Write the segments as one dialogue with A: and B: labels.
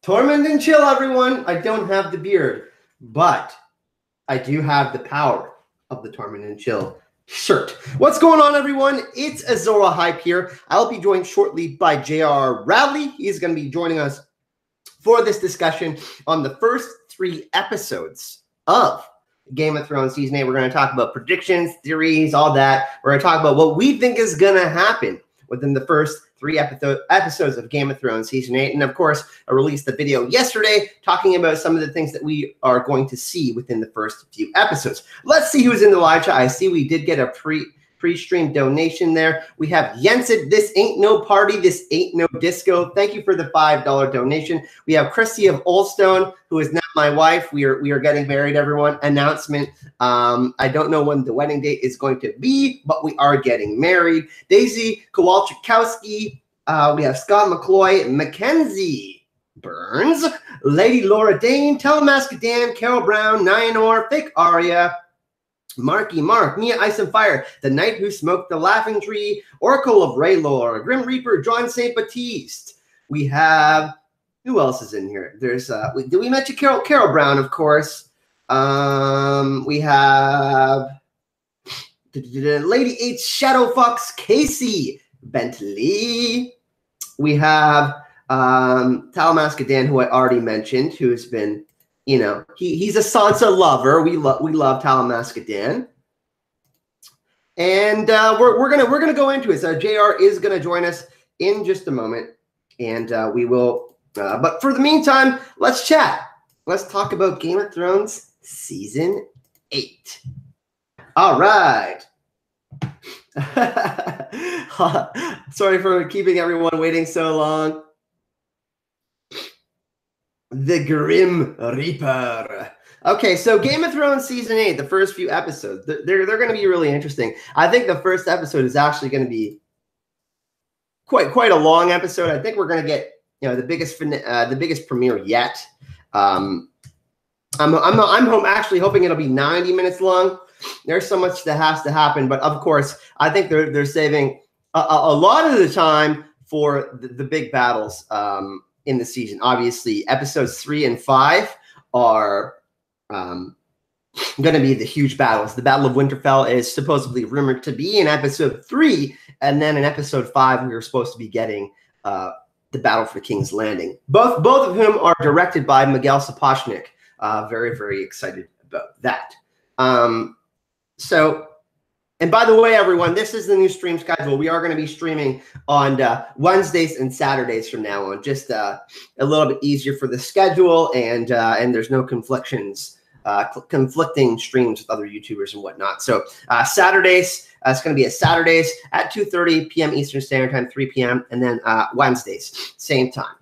A: Torment and chill, everyone. I don't have the beard, but I do have the power of the Torment and Chill shirt. What's going on, everyone? It's Azor Ahype here. I'll be joined shortly by J.R. Rowley. He's going to be joining us for this discussion on the first 3 episodes of Game of Thrones Season 8. We're going to talk about predictions, theories, all that. We're going to talk about what we think is going to happen within the first 3 episodes of Game of Thrones Season 8. And of course, I released the video yesterday talking about some of the things that we are going to see within the first few episodes. Let's see who's in the live chat. I see we did get a pre-stream donation there. We have Yensid, this ain't no party, this ain't no disco. Thank you for the $5 donation. We have Christy of Oldstone, who is now my wife. We are getting married, everyone. Announcement. I don't know when the wedding date is going to be, but we are getting married. Daisy Kowalczykowski. We have Scott McCloy, Mackenzie Burns, Lady Laura Dane, Telemask Dan, Carol Brown, Nyanor, Fake Aria, Marky Mark, Mia Ice and Fire, The Knight Who Smoked the Laughing Tree, Oracle of Raylor, Grim Reaper, John St. Baptiste. We have, who else is in here? There's, did we mention Carol Brown, of course. We have Lady H, Shadow Fox, Casey, Bentley. We have Talamaska Dan, who I already mentioned, who has been, you know, he's a Sansa lover. We love Talamaska Dan, and we're gonna go into it. So JR is gonna join us in just a moment, and we will. But for the meantime, let's chat. Let's talk about Game of Thrones Season 8. All right. Sorry for keeping everyone waiting so long. The Grim Reaper. Okay, so Game of Thrones Season 8, the first few episodes, they're going to be really interesting. I think the first episode is actually going to be quite a long episode. I think we're going to get, you know, the biggest premiere yet. I'm actually hoping it'll be 90 minutes long. There's so much that has to happen, but of course, I think they're saving a lot of the time for the big battles in the season. Obviously, episodes 3 and 5 are going to be the huge battles. The Battle of Winterfell is supposedly rumored to be in episode 3, and then in episode 5, we were supposed to be getting the Battle for King's Landing. Both of whom are directed by Miguel Sapochnik. Very, very excited about that. So, and by the way, everyone, this is the new stream schedule. We are going to be streaming on Wednesdays and Saturdays from now on. Just a little bit easier for the schedule, and there's no conflicting streams with other YouTubers and whatnot. So Saturdays, it's going to be at Saturdays at 2:30 p.m. Eastern Standard Time, 3 p.m., and then Wednesdays, same time.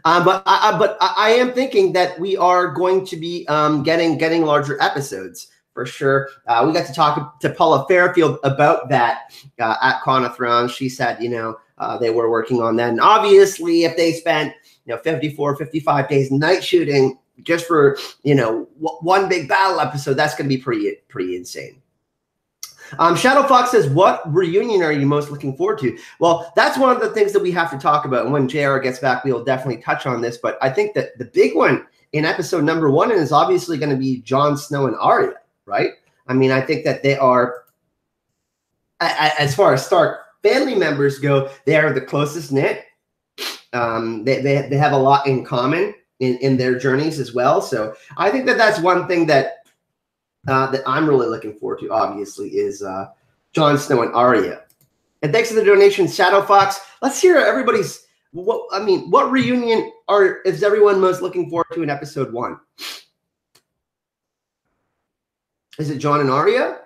A: But I am thinking that we are going to be getting larger episodes. For sure. We got to talk to Paula Fairfield about that at Con of Thrones. She said, you know, they were working on that. And obviously, if they spent, you know, 54, 55 days night shooting just for, you know, one big battle episode, that's going to be pretty insane. Shadow Fox says, what reunion are you most looking forward to? Well, that's one of the things that we have to talk about. And when JR gets back, we'll definitely touch on this. But I think that the big one in episode number 1 is obviously going to be Jon Snow and Arya. Right? I mean, I think that they are, as far as Stark family members go, they are the closest knit. They have a lot in common in their journeys as well. So I think that that's one thing that that I'm really looking forward to, obviously, is Jon Snow and Arya. And thanks for the donation, Shadow Fox. Let's hear everybody's, what reunion is everyone most looking forward to in episode 1? Is it Jon and Arya?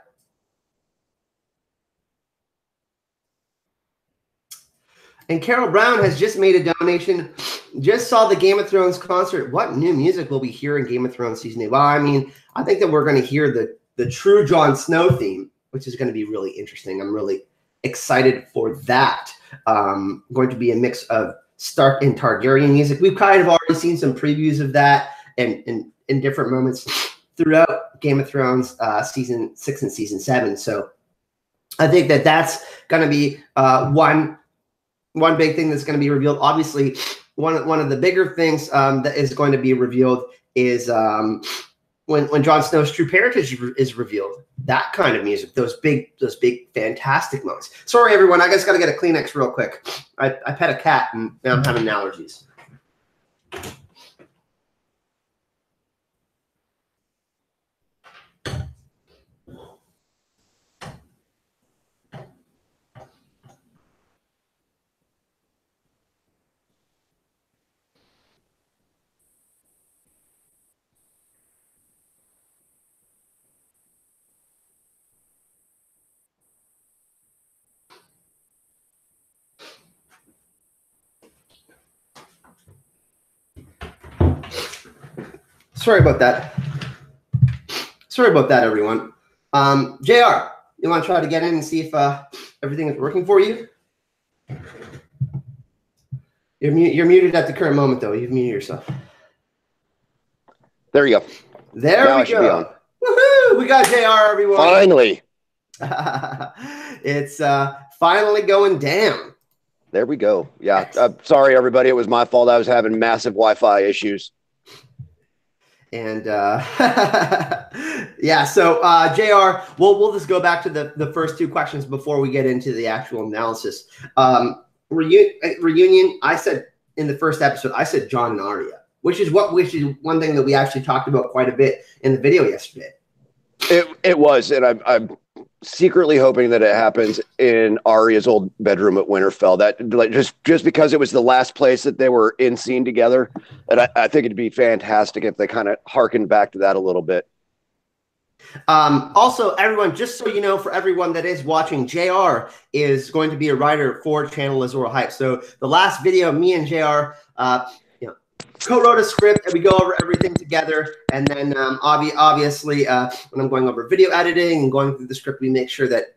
A: And Carol Brown has just made a donation. Just saw the Game of Thrones concert. What new music will we hear in Game of Thrones Season 8? Well, I mean, I think that we're going to hear the true Jon Snow theme, which is going to be really interesting. I'm really excited for that. Going to be a mix of Stark and Targaryen music. We've kind of already seen some previews of that in different moments throughout Game of Thrones Season 6 and Season 7. So I think that that's going to be one big thing that's going to be revealed. Obviously, one of the bigger things that is going to be revealed is when Jon Snow's true parentage is revealed. That kind of music, those big fantastic moments. Sorry, everyone, I just got to get a Kleenex real quick. I pet a cat and now I'm having allergies. Sorry about that. Sorry about that, everyone. JR, you want to try to get in and see if everything is working for you? You're muted at the current moment, though. You've muted yourself.
B: There you go.
A: There now we go. Woohoo! We got JR, everyone.
B: Finally.
A: It's finally going down.
B: There we go. Yeah. Sorry, everybody. It was my fault. I was having massive Wi-Fi issues.
A: And yeah, so JR, we'll just go back to the first two questions before we get into the actual analysis. Reunion, I said in the first episode, I said Jon and Arya, which is one thing that we actually talked about quite a bit in the video yesterday.
B: It was, and I'm secretly hoping that it happens in Arya's old bedroom at Winterfell. That like just because it was the last place that they were in scene together, and I think it'd be fantastic if they kind of harken back to that a little bit.
A: Also, everyone, just so you know, for everyone that is watching, JR is going to be a writer for channel Azor Ahype. So the last video, me and JR, co-wrote a script and we go over everything together. And then obviously when I'm going over video editing and going through the script, we make sure that,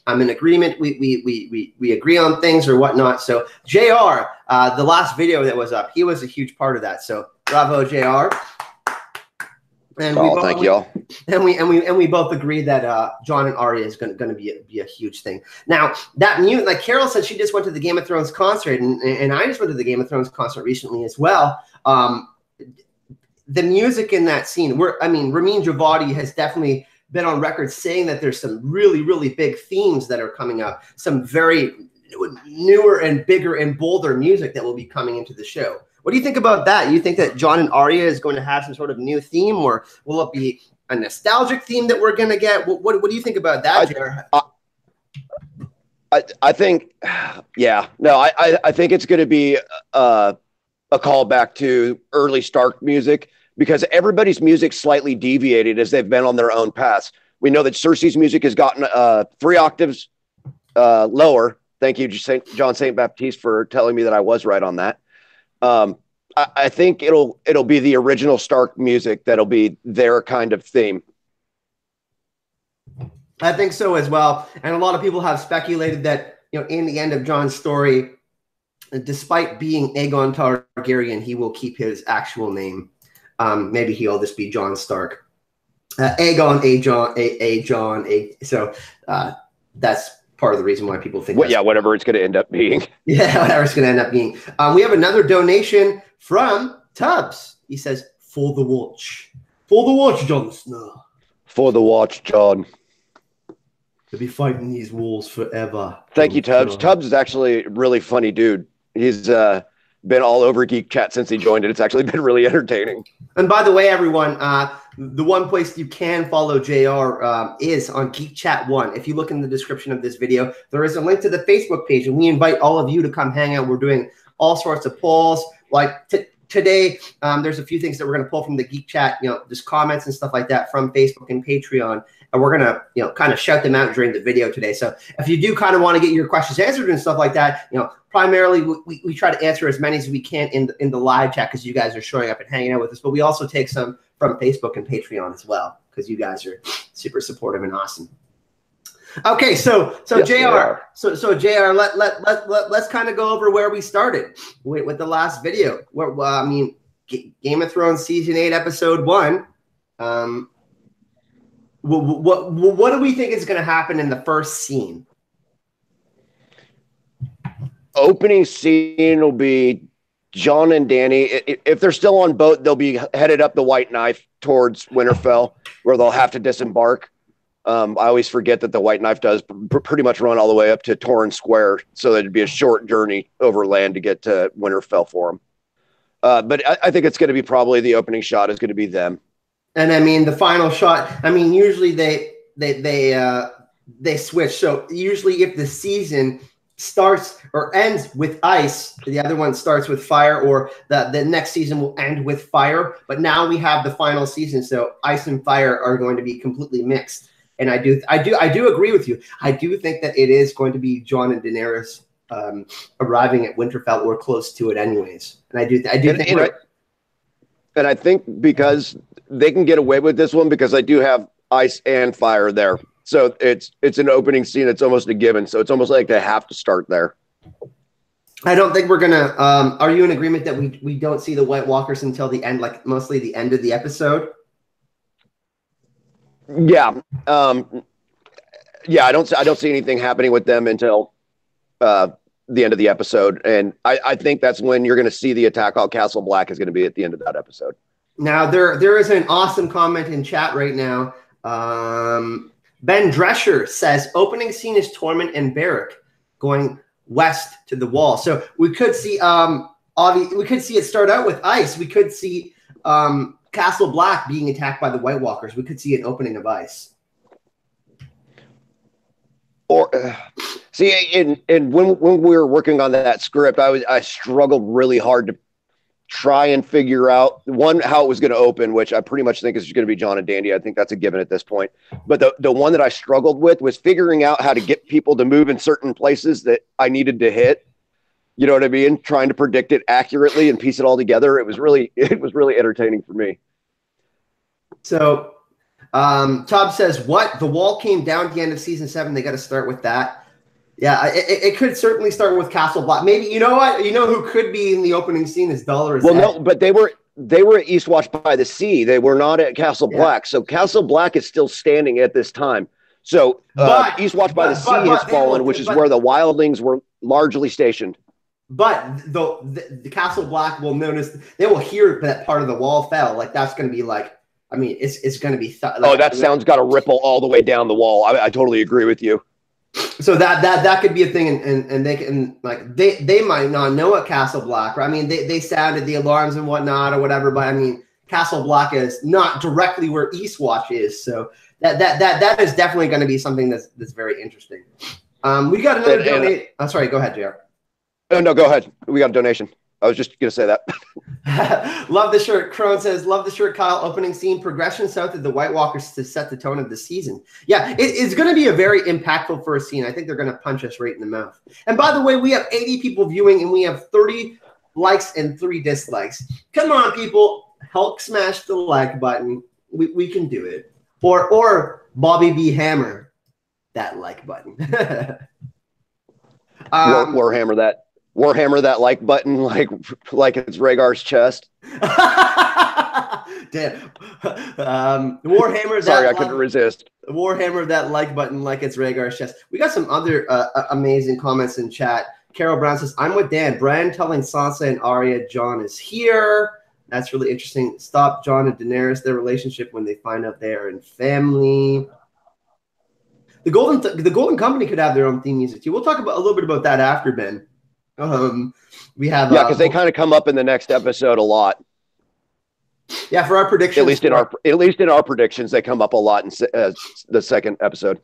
A: I'm in agreement. We agree on things or whatnot. So JR, the last video that was up, he was a huge part of that. So bravo, JR. And
B: thank you all.
A: And we both agree that Jon and Arya is going to be a huge thing. Now that like Carol said, she just went to the Game of Thrones concert, and I just went to the Game of Thrones concert recently as well. The music in that scene, Ramin Djawadi has definitely been on record saying that there's some really, really big themes that are coming up, some very newer and bigger and bolder music that will be coming into the show. What do you think about that? You think that Jon and Arya is going to have some sort of new theme, or will it be a nostalgic theme that we're going to get? What do you think about that, Jared?
B: I think, yeah. No, I think it's going to be a callback to early Stark music, because everybody's music slightly deviated as they've been on their own paths. We know that Cersei's music has gotten 3 octaves lower. Thank you, John St. Baptiste, for telling me that I was right on that. I think it'll be the original Stark music that'll be their kind of theme.
A: I think so as well. And a lot of people have speculated that, in the end of Jon's story, despite being Aegon Targaryen, he will keep his actual name. Maybe he'll just be Jon Stark. Aegon, so that's part of the reason why people think.
B: Well, yeah, whatever it's going to end up being.
A: Yeah, whatever it's going to end up being. We have another donation from Tubbs. He says, "For the watch, Jon Snow.
B: For the watch, Jon.
A: To be fighting these wars forever."
B: Thank you, Tubbs. Tubbs is actually a really funny dude. He's been all over Geek Chat since he joined it. It's actually been really entertaining.
A: And by the way, everyone, the one place you can follow JR is on Geek Chat 1. If you look in the description of this video, there is a link to the Facebook page, and we invite all of you to come hang out. We're doing all sorts of polls. Like today, there's a few things that we're going to pull from the Geek Chat, just comments and stuff like that from Facebook and Patreon. And we're going to, kind of shout them out during the video today. So if you do kind of want to get your questions answered and stuff like that, primarily we try to answer as many as we can in the live chat, because you guys are showing up and hanging out with us. But we also take some from Facebook and Patreon as well, because you guys are super supportive and awesome. Okay, so yes, JR, so JR, let's kind of go over where we started with the last video. Game of Thrones season 8, episode 1. What do we think is going to happen in the first scene?
B: Opening scene will be John and Danny, if they're still on boat, they'll be headed up the White Knife towards Winterfell, where they'll have to disembark. I always forget that the White Knife does pretty much run all the way up to Torrhen Square, so it'd be a short journey over land to get to Winterfell for them. But I think it's going to be probably the opening shot is going to be them.
A: And I mean, the final shot, I mean, usually they switch. So usually if the season starts or ends with ice, the other one starts with fire, or the next season will end with fire. But now we have the final season, so ice and fire are going to be completely mixed. And I do agree with you. I do think that it is going to be Jon and Daenerys arriving at Winterfell or close to it, anyways. And I do think.
B: And I think because they can get away with this one because I do have ice and fire there. So it's an opening scene. It's almost a given. So it's almost like they have to start there.
A: I don't think we're gonna. Are you in agreement that we don't see the White Walkers until the end, like mostly the end of the episode?
B: Yeah. Yeah. I don't see anything happening with them until the end of the episode, and I think that's when you're going to see the attack on Castle Black is going to be at the end of that episode.
A: Now there is an awesome comment in chat right now. Ben Drescher says opening scene is Tormund and Beric going west to the wall. So we could see we could see it start out with ice. We could see Castle Black being attacked by the White Walkers. We could see an opening of ice.
B: Or see, and when we were working on that script, I struggled really hard to try and figure out how it was going to open, which I pretty much think is going to be Jon and Dandy. I think that's a given at this point. But the one that I struggled with was figuring out how to get people to move in certain places that I needed to hit. You know what I mean? Trying to predict it accurately and piece it all together. It was really entertaining for me.
A: So Todd says, what? The wall came down at the end of season 7. They got to start with that. Yeah, it could certainly start with Castle Black. Maybe, you know what? You know who could be in the opening scene is Dolores.
B: Well, no, but they were at Eastwatch by the Sea. They were not at Castle Black. So Castle Black is still standing at this time. So Eastwatch by the Sea has fallen, which is where the wildlings were largely stationed.
A: But the Castle Black will notice, they will hear that part of the wall fell. Like, that's going to be like, I mean, it's going to be.
B: That sound's got to ripple all the way down the wall. I totally agree with you.
A: So that could be a thing, and they can, like, they might not know at Castle Black. Right? I mean, they sounded the alarms and whatnot or whatever, but I mean, Castle Black is not directly where Eastwatch is, so that is definitely going to be something that's very interesting. We got another donation. Oh, sorry, go ahead, JR.
B: Oh, no, go ahead. We got a donation. I was just going to say that.
A: Love the shirt. Crone says, love the shirt, Kyle. Opening scene, progression south of the White Walkers to set the tone of the season. Yeah, it's going to be a very impactful first scene. I think they're going to punch us right in the mouth. And by the way, we have 80 people viewing, and we have 30 likes and 3 dislikes. Come on, people. Help smash the like button. We can do it. Or Bobby B. Hammer that like button.
B: Warhammer that like button like it's Rhaegar's chest.
A: Damn. Warhammer that.
B: Sorry, I couldn't resist.
A: Warhammer that like button like it's Rhaegar's chest. We got some other amazing comments in chat. Carol Brown says, I'm with Dan. Bran telling Sansa and Arya Jon is here. That's really interesting. Stop Jon and Daenerys, their relationship when they find out they are in family. The Golden Company could have their own theme music too. We'll talk a little bit about that after, Ben. We have
B: because they kind of come up in the next episode a lot.
A: Yeah, for our predictions,
B: at least in our predictions, they come up a lot in the second episode.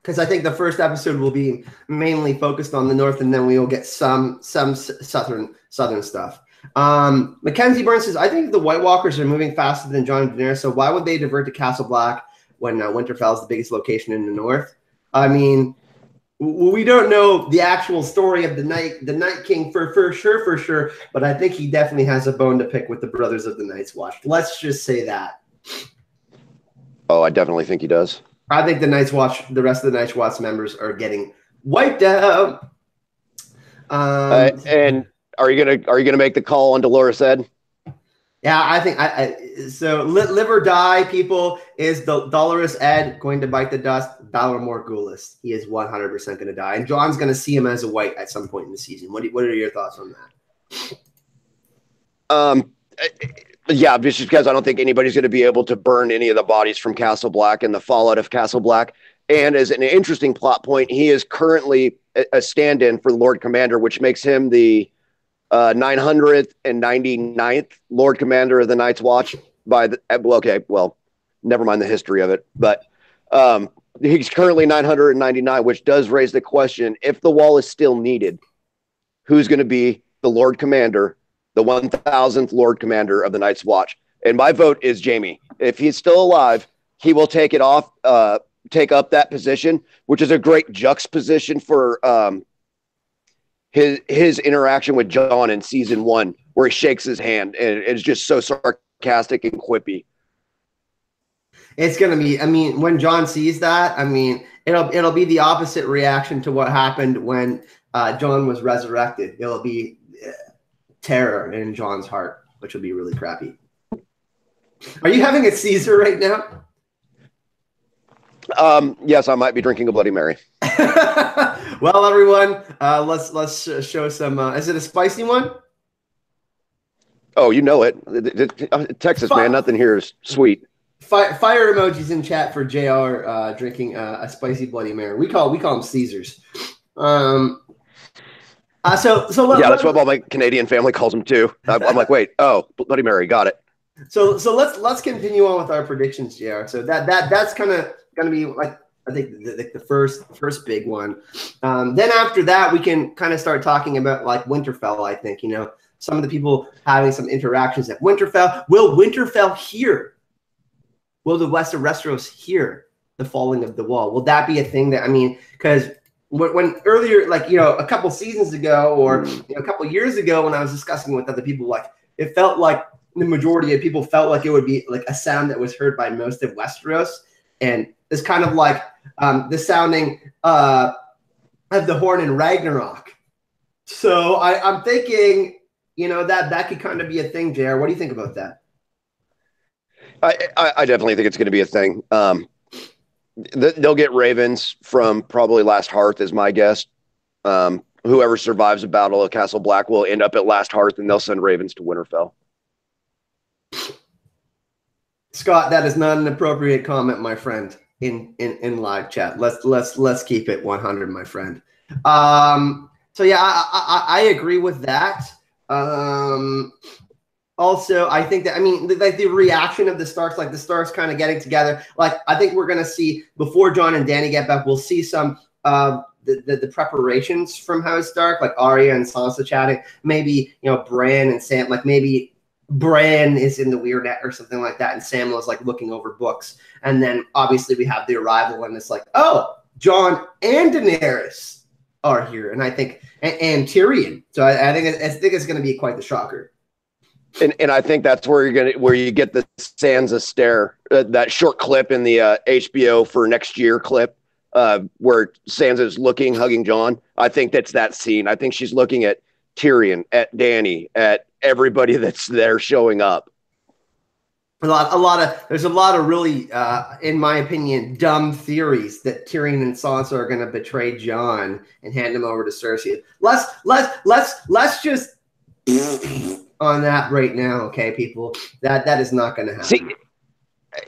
A: Because I think the first episode will be mainly focused on the north, and then we will get some southern stuff. Mackenzie Burns says, I think the White Walkers are moving faster than Jon and Daenerys, so why would they divert to Castle Black when Winterfell is the biggest location in the north? I mean, we don't know the actual story of the Night King for sure, but I think he definitely has a bone to pick with the Brothers of the Night's Watch. Let's just say that.
B: Oh, I definitely think he does.
A: I think the rest of the Night's Watch members are getting wiped out.
B: And are you gonna make the call on Dolores Ed?
A: Yeah, I think so. Live or die, people. Is the Dolores Ed going to bite the dust? Balor Morghulis. He is 100% going to die, and Jon's going to see him as a white at some point in the season. What are your thoughts on that?
B: Um, yeah, just because I don't think anybody's going to be able to burn any of the bodies from Castle Black and the fallout of Castle Black. And as an interesting plot point, he is currently a stand-in for the Lord Commander, which makes him the 999th Lord Commander of the Night's Watch. Never mind the history of it, but he's currently 999, which does raise the question: if the wall is still needed, who's going to be the Lord Commander, the 1000th Lord Commander of the Night's Watch? And my vote is Jaime. If he's still alive, he will take up that position, which is a great juxtaposition for his interaction with Jon in season 1, where he shakes his hand and it's just so sarcastic and quippy.
A: It's gonna be. I mean, when Jon sees that, I mean, it'll be the opposite reaction to what happened when Jon was resurrected. It'll be terror in Jon's heart, which will be really crappy. Are you having a Caesar right now?
B: Yes, I might be drinking a Bloody Mary.
A: Well, everyone, let's show some. Is it a spicy one?
B: Oh, you know it. Texas, man, nothing here is sweet.
A: Fire emojis in chat for JR drinking a spicy Bloody Mary. We call them Caesars. So
B: that's what my Canadian family calls them too. I'm like, wait, Bloody Mary, got it.
A: So let's continue on with our predictions, JR. So that's kind of gonna be like, I think the first big one. Then after that, we can kind of start talking about like Winterfell. I think, some of the people having some interactions at Winterfell. Will Winterfell hear? Will the West of Westeros hear the falling of the wall? Will that be a thing that, I mean, because when earlier, like, a couple seasons ago or a couple years ago, when I was discussing with other people, like, it felt like the majority of people felt like it would be like a sound that was heard by most of Westeros, and it's kind of like the sounding of the horn in Ragnarok. So I'm thinking, that could kind of be a thing, JR. What do you think about that?
B: I definitely think it's going to be a thing. They'll get ravens from probably Last Hearth, is my guess. Whoever survives the Battle of Castle Black will end up at Last Hearth, and they'll send ravens to Winterfell.
A: Scott, that is not an appropriate comment, my friend. In live chat, let's keep it 100, my friend. So yeah, I agree with that. Also, I think that, I mean, like the reaction of the Starks, like the Starks kind of getting together, like I think we're going to see, before Jon and Dany get back, we'll see some the preparations from House Stark, like Arya and Sansa chatting, maybe, Bran and Sam, like maybe Bran is in the Weird Net or something like that, and Samuel's like looking over books. And then obviously we have the arrival, and it's like, oh, Jon and Daenerys are here. And I think, and Tyrion. So I think it's going to be quite the shocker.
B: And I think that's where you get the Sansa stare, that short clip in the HBO for next year clip, where Sansa's looking, hugging Jon. I think that's that scene. I think she's looking at Tyrion, at Dany, at everybody that's there showing up.
A: There's a lot of really, in my opinion, dumb theories that Tyrion and Sansa are going to betray Jon and hand him over to Cersei. Let's just on that right now, okay, people. That is not going to happen.
B: See,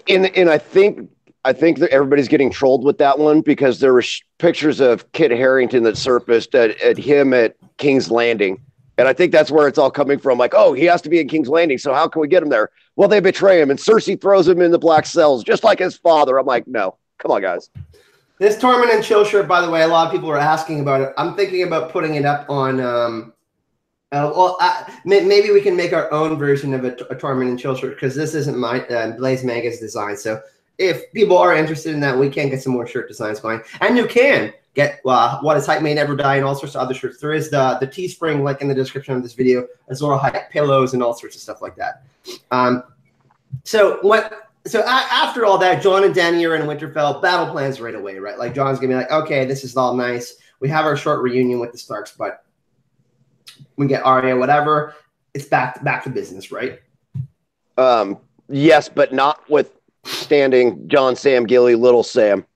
B: and I think that everybody's getting trolled with that one, because there were pictures of Kit Harington that surfaced at him at King's Landing. And I think that's where it's all coming from. Like, oh, he has to be in King's Landing, so how can we get him there? Well, they betray him, and Cersei throws him in the black cells, just like his father. I'm like, no, come on, guys.
A: This Tormund and Chill shirt, by the way, a lot of people are asking about it. I'm thinking about putting it up on maybe we can make our own version of a Tormund and Chill shirt, because this isn't my Blaze Maga's design. So if people are interested in that, we can get some more shirt designs going. And you can get What Is Hype May Never Die and all sorts of other shirts. There is the Teespring link in the description of this video, Azor Hype pillows and all sorts of stuff like that. So after all that, Jon and Dany are in Winterfell. Battle plans right away, right? Like, Jon's gonna be like, okay, this is all nice. We have our short reunion with the Starks, but we get Arya, whatever. It's back to business, right?
B: Yes, but not withstanding Jon, Sam, Gilly, Little Sam.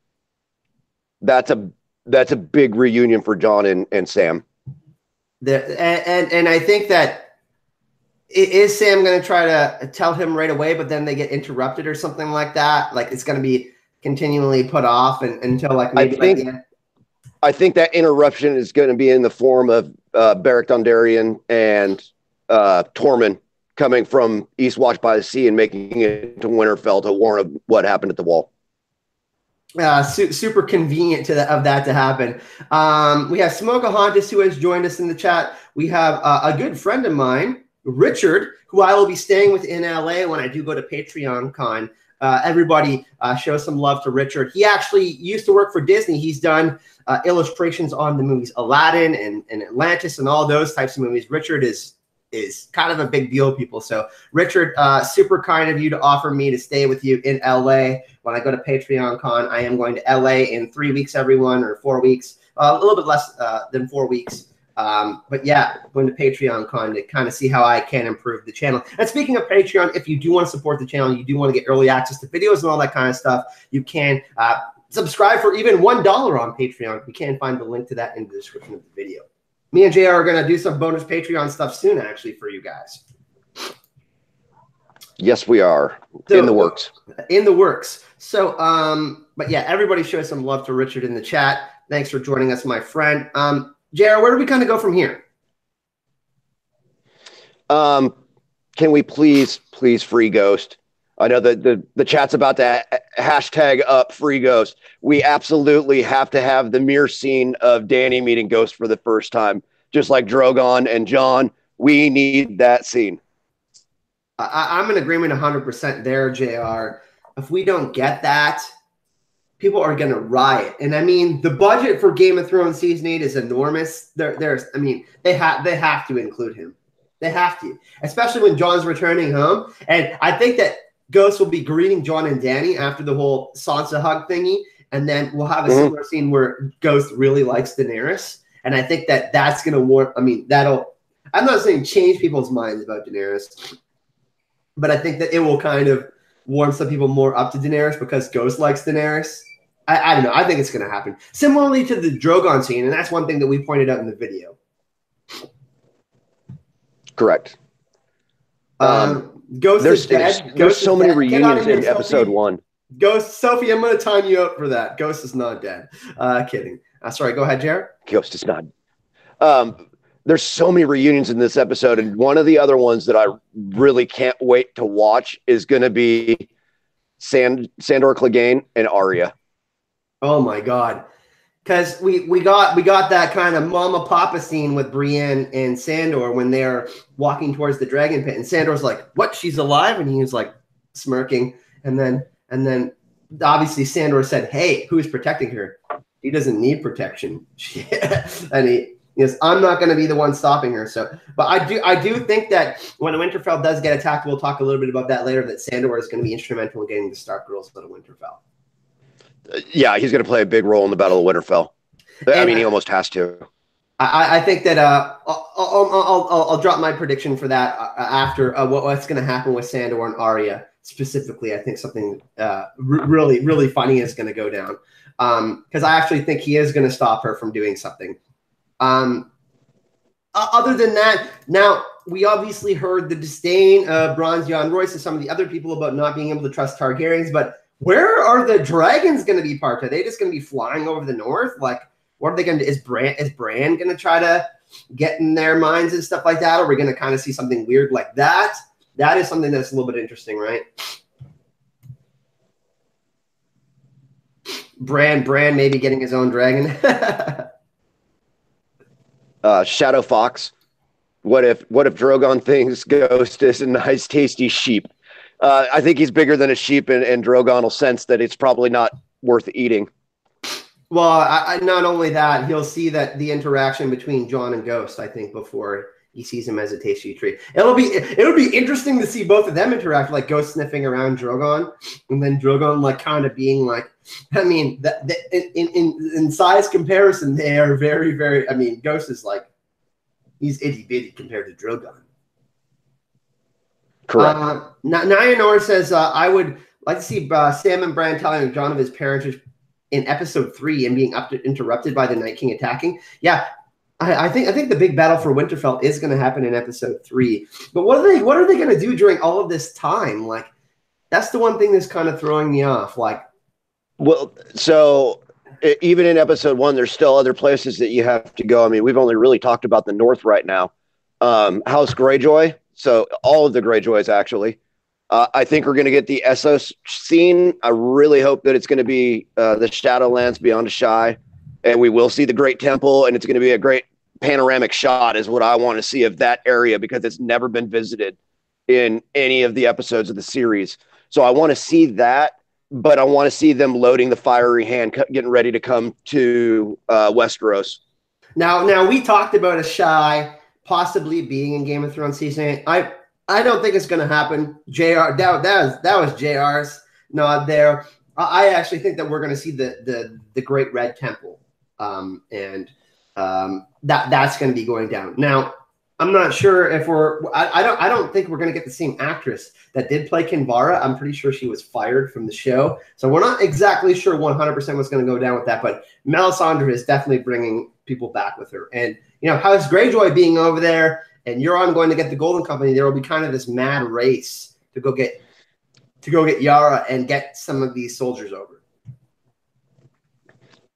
B: That's a big reunion for Jon and Sam.
A: And I think that Is Sam going to try to tell him right away, but then they get interrupted or something like that? Like it's going to be continually put off until like maybe
B: I think that interruption is going to be in the form of Beric Dondarrion and Tormund coming from Eastwatch by the Sea and making it to Winterfell to warn of what happened at the Wall.
A: Super convenient of that to happen. We have Smokahontas who has joined us in the chat. We have a good friend of mine, Richard, who I will be staying with in LA when I do go to Patreon Con. Everybody show some love to Richard. He actually used to work for Disney. He's done illustrations on the movies Aladdin and Atlantis and all those types of movies. Richard is kind of a big deal, people. So Richard, super kind of you to offer me to stay with you in LA when I go to Patreon Con. I am going to LA in 3 weeks, everyone, or 4 weeks, a little bit less than 4 weeks. But yeah, going to Patreon Con to kind of see how I can improve the channel. And speaking of Patreon, if you do want to support the channel, you do want to get early access to videos and all that kind of stuff, you can subscribe for even $1 on Patreon. You can find the link to that in the description of the video. Me and JR are going to do some bonus Patreon stuff soon, actually, for you guys.
B: Yes, we are. So, in the works.
A: In the works. So, but yeah, everybody show some love to Richard in the chat. Thanks for joining us, my friend. JR, where do we kind of go from here?
B: Can we please free Ghost? I know that the chat's about to hashtag up free Ghost. We absolutely have to have the mirror scene of Dany meeting Ghost for the first time, just like Drogon and Jon. We need that scene.
A: I'm in agreement 100% there, JR. If we don't get that, people are going to riot. And I mean, the budget for Game of Thrones season 8 is enormous. I mean, they have to include him. They have to, especially when Jon's returning home. And I think that Ghost will be greeting Jon and Dany after the whole Sansa hug thingy. And then we'll have a similar scene where Ghost really likes Daenerys. And I think that that's going to warm. I mean, I'm not saying change people's minds about Daenerys, but I think that it will kind of warm some people more up to Daenerys because Ghost likes Daenerys. I don't know. I think it's going to happen. Similarly to the Drogon scene, and that's one thing that we pointed out in the video.
B: Correct.
A: Ghost is dead.
B: There's so many reunions in episode 1.
A: Ghost, Sophie, I'm going to time you up for that. Ghost is not dead. Kidding. Sorry, go ahead, Jared.
B: Ghost is not. There's so many reunions in this episode, and one of the other ones that I really can't wait to watch is going to be Sandor Clegane and Arya.
A: Oh my God. Because we got that kind of mama papa scene with Brienne and Sandor when they're walking towards the dragon pit, and Sandor's like, "What? She's alive?" And he was like smirking, and then obviously Sandor said, "Hey, who's protecting her? He doesn't need protection." And he goes, "I'm not going to be the one stopping her." So, but I do think that when Winterfell does get attacked, we'll talk a little bit about that later. That Sandor is going to be instrumental in getting the Stark girls out of Winterfell.
B: Yeah, he's going to play a big role in the Battle of Winterfell. I mean, he almost has to.
A: I think that I'll drop my prediction for that after what's going to happen with Sandor and Arya specifically. I think something really, really funny is going to go down because I actually think he is going to stop her from doing something. Other than that, now we obviously heard the disdain of Bronze Yohn Royce and some of the other people about not being able to trust Targaryens, but where are the dragons going to be parked? Are they just going to be flying over the north? Like, what are they going to do? Is Bran going to try to get in their minds and stuff like that? Or are we going to kind of see something weird like that? That is something that's a little bit interesting, right? Bran maybe getting his own dragon.
B: Shadow Fox. What if Drogon thinks Ghost is a nice, tasty sheep? I think he's bigger than a sheep, and Drogon will sense that it's probably not worth eating.
A: Well, not only that, he'll see that the interaction between Jon and Ghost, I think, before he sees him as a tasty treat. It'll be interesting to see both of them interact, like Ghost sniffing around Drogon, and then Drogon like kind of being like, I mean, in size comparison, they are very, very. I mean, Ghost is like, he's itty bitty compared to Drogon.
B: Correct.
A: Nyanor says, I would like to see Sam and Bran telling Jon of his parentage in episode 3 and being interrupted by the Night King attacking. Yeah, I think the big battle for Winterfell is going to happen in episode 3. But what are they going to do during all of this time? Like, that's the one thing that's kind of throwing me off. Like,
B: Well, so even in episode 1, there's still other places that you have to go. I mean, we've only really talked about the North right now. House Greyjoy. So all of the Greyjoys, actually. I think we're going to get the Essos scene. I really hope that it's going to be the Shadowlands beyond Ashai, and we will see the Great Temple, and it's going to be a great panoramic shot is what I want to see of that area because it's never been visited in any of the episodes of the series. So I want to see that, but I want to see them loading the fiery hand, getting ready to come to Westeros.
A: now we talked about Ashai possibly being in Game of Thrones season 8. I don't think it's going to happen. JR, that was JR's nod there. I actually think that we're going to see the Great Red Temple, and that's going to be going down. Now, I'm not sure if I don't think we're going to get the same actress that did play Kinvara. I'm pretty sure she was fired from the show, so we're not exactly sure 100% what's going to go down with that. But Melisandre is definitely bringing people back with her, and House Greyjoy being over there. And Euron going to get the Golden Company, there will be kind of this mad race to go get Yara and get some of these soldiers over.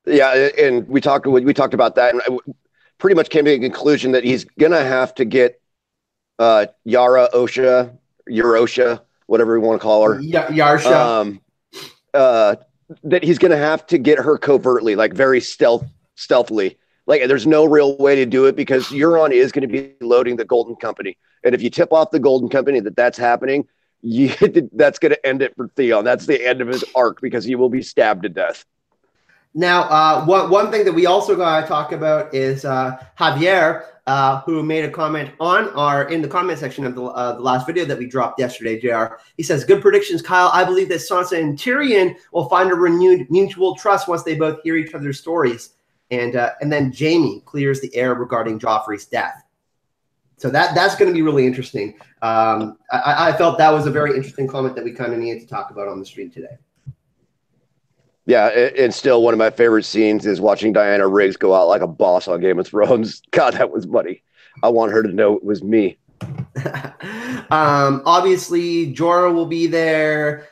B: Yeah, and we talked about that, and pretty much came to the conclusion that he's gonna have to get Yara, Eurosha, whatever we want to call her,
A: Yarsha.
B: That he's gonna have to get her covertly, like very stealthily. Like, there's no real way to do it because Euron is going to be loading the Golden Company. And if you tip off the Golden Company that's happening, that's going to end it for Theon. That's the end of his arc because he will be stabbed to death.
A: Now, one thing that we also got to talk about is Javier, who made a comment in the comment section of the last video that we dropped yesterday, JR. He says, good predictions, Kyle. I believe that Sansa and Tyrion will find a renewed mutual trust once they both hear each other's stories. And then Jaime clears the air regarding Joffrey's death. So that's going to be really interesting. I felt that was a very interesting comment that we kind of needed to talk about on the stream today.
B: Yeah, and still one of my favorite scenes is watching Diana Riggs go out like a boss on Game of Thrones. God, that was funny. I want her to know it was me.
A: Obviously, Jorah will be there.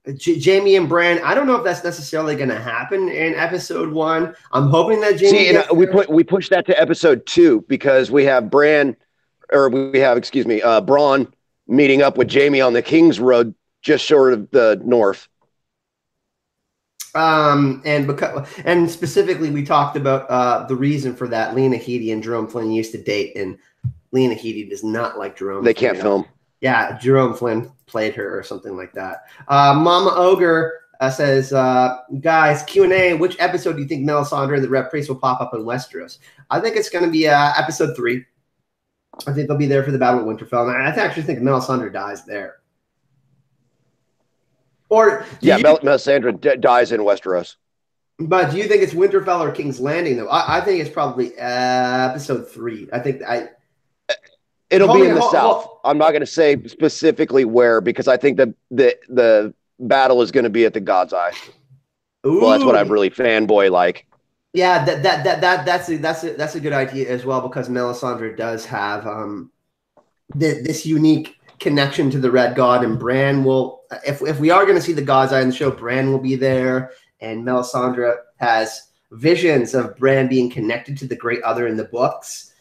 A: Jaime and Bran, I don't know if that's necessarily going to happen in episode 1. I'm hoping that Jaime.
B: We pushed that to episode 2 because we have Braun meeting up with Jaime on the King's Road, just short of the north.
A: And specifically, we talked about the reason for that. Lena Headey and Jerome Flynn used to date, and Lena Headey does not like Jerome.
B: They can't film.
A: Yeah, Jerome Flynn played her or something like that. Mama Ogre says, guys, Q&A, which episode do you think Melisandre and the Red Priest will pop up in Westeros? I think it's going to be episode 3. I think they'll be there for the Battle of Winterfell. And I actually think Melisandre dies there.
B: Melisandre dies in Westeros.
A: But do you think it's Winterfell or King's Landing, though? I think it's probably episode 3.
B: It'll be in the south. I'm not going to say specifically where because I think the battle is going to be at the God's Eye.
A: Ooh.
B: Well, that's what I'm really fanboy like.
A: Yeah, that's a good idea as well because Melisandre does have this unique connection to the Red God, and Bran will. If we are going to see the God's Eye in the show, Bran will be there, and Melisandre has visions of Bran being connected to the Great Other in the books.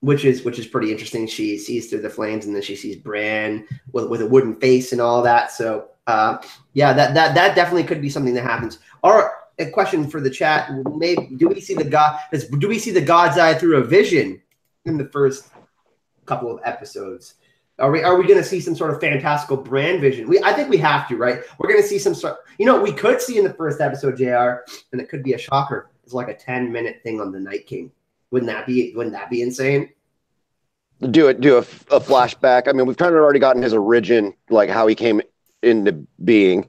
A: Which is pretty interesting. She sees through the flames, and then she sees Bran with a wooden face and all that. So, that definitely could be something that happens. Or a question for the chat: maybe do we see the God's Eye through a vision in the first couple of episodes? Are we going to see some sort of fantastical Bran vision? I think we have to, right? We're going to see some sort. We could see in the first episode, JR, and it could be a shocker. It's like a 10-minute thing on the Night King. Wouldn't that be insane?
B: Do a flashback. I mean, we've kind of already gotten his origin, like how he came into being.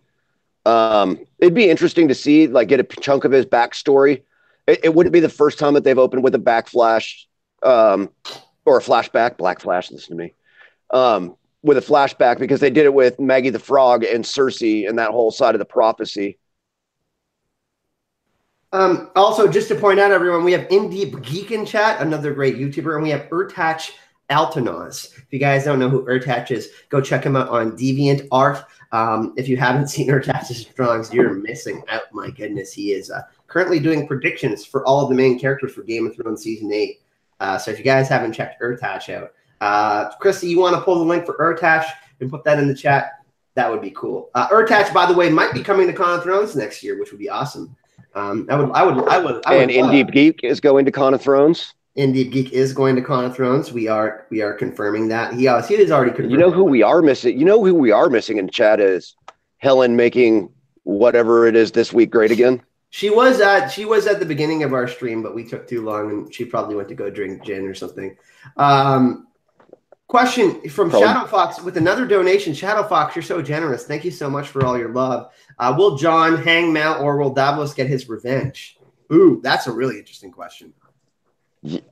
B: It'd be interesting to see, like, get a chunk of his backstory. It wouldn't be the first time that they've opened with a backflash, or a flashback. Black Flash, listen to me. With a flashback because they did it with Maggie the Frog and Cersei and that whole side of the prophecy.
A: Also, just to point out, everyone, we have In Deep Geek in chat, another great YouTuber, and we have Urtach Altonos. If you guys don't know who Urtach is, go check him out on DeviantArt. If you haven't seen Urtach's drawings, you're missing out. My goodness, he is currently doing predictions for all of the main characters for Game of Thrones Season 8. So if you guys haven't checked Urtach out, Christy, you want to pull the link for Urtach and put that in the chat? That would be cool. Urtach, by the way, might be coming to Con of Thrones next year, which would be awesome. And
B: In Deep Geek is going to Con of Thrones.
A: In Deep Geek is going to Con of Thrones. We are confirming that. He is already confirmed.
B: You know who we are missing? You know who we are missing in chat is Helen making whatever it is this week great again.
A: She was at the beginning of our stream, but we took too long, and she probably went to go drink gin or something. Question from Shadow Fox with another donation. Shadow Fox, you're so generous. Thank you so much for all your love. Will Jon hang Mal or will Davos get his revenge? Ooh, that's a really interesting question.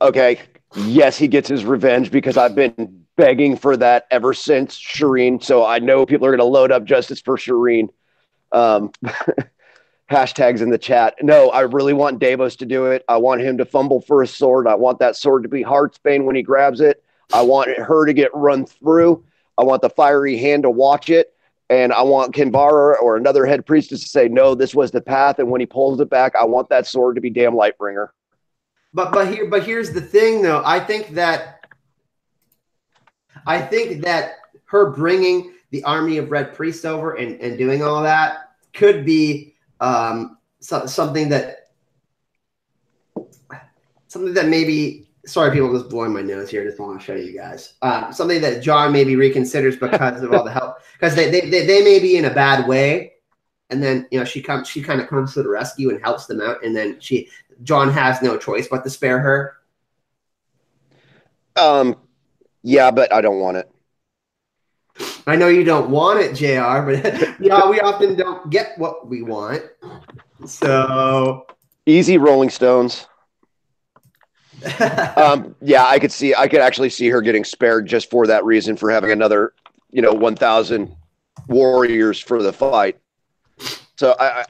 B: Okay. Yes, he gets his revenge because I've been begging for that ever since Shireen. So I know people are going to load up justice for Shireen. Hashtags in the chat. No, I really want Davos to do it. I want him to fumble for a sword. I want that sword to be Heartsbane when he grabs it. I want her to get run through. I want the fiery hand to watch it. And I want Kinvara or another head priestess to say, no, this was the path. And when he pulls it back, I want that sword to be damn Lightbringer. But
A: here's the thing, though. I think that her bringing the army of Red Priests over and doing all that could be something that maybe. Sorry, people, just blowing my nose here. Just want to show you guys something that Jon maybe reconsiders because of all the help. Because they may be in a bad way, and then she kind of comes to the rescue and helps them out, and then Jon has no choice but to spare her.
B: Yeah, but I don't want it.
A: I know you don't want it, JR, but we often don't get what we want. So
B: easy, Rolling Stones. Yeah, I could actually see her getting spared just for that reason, for having another 1,000 warriors for the fight. So I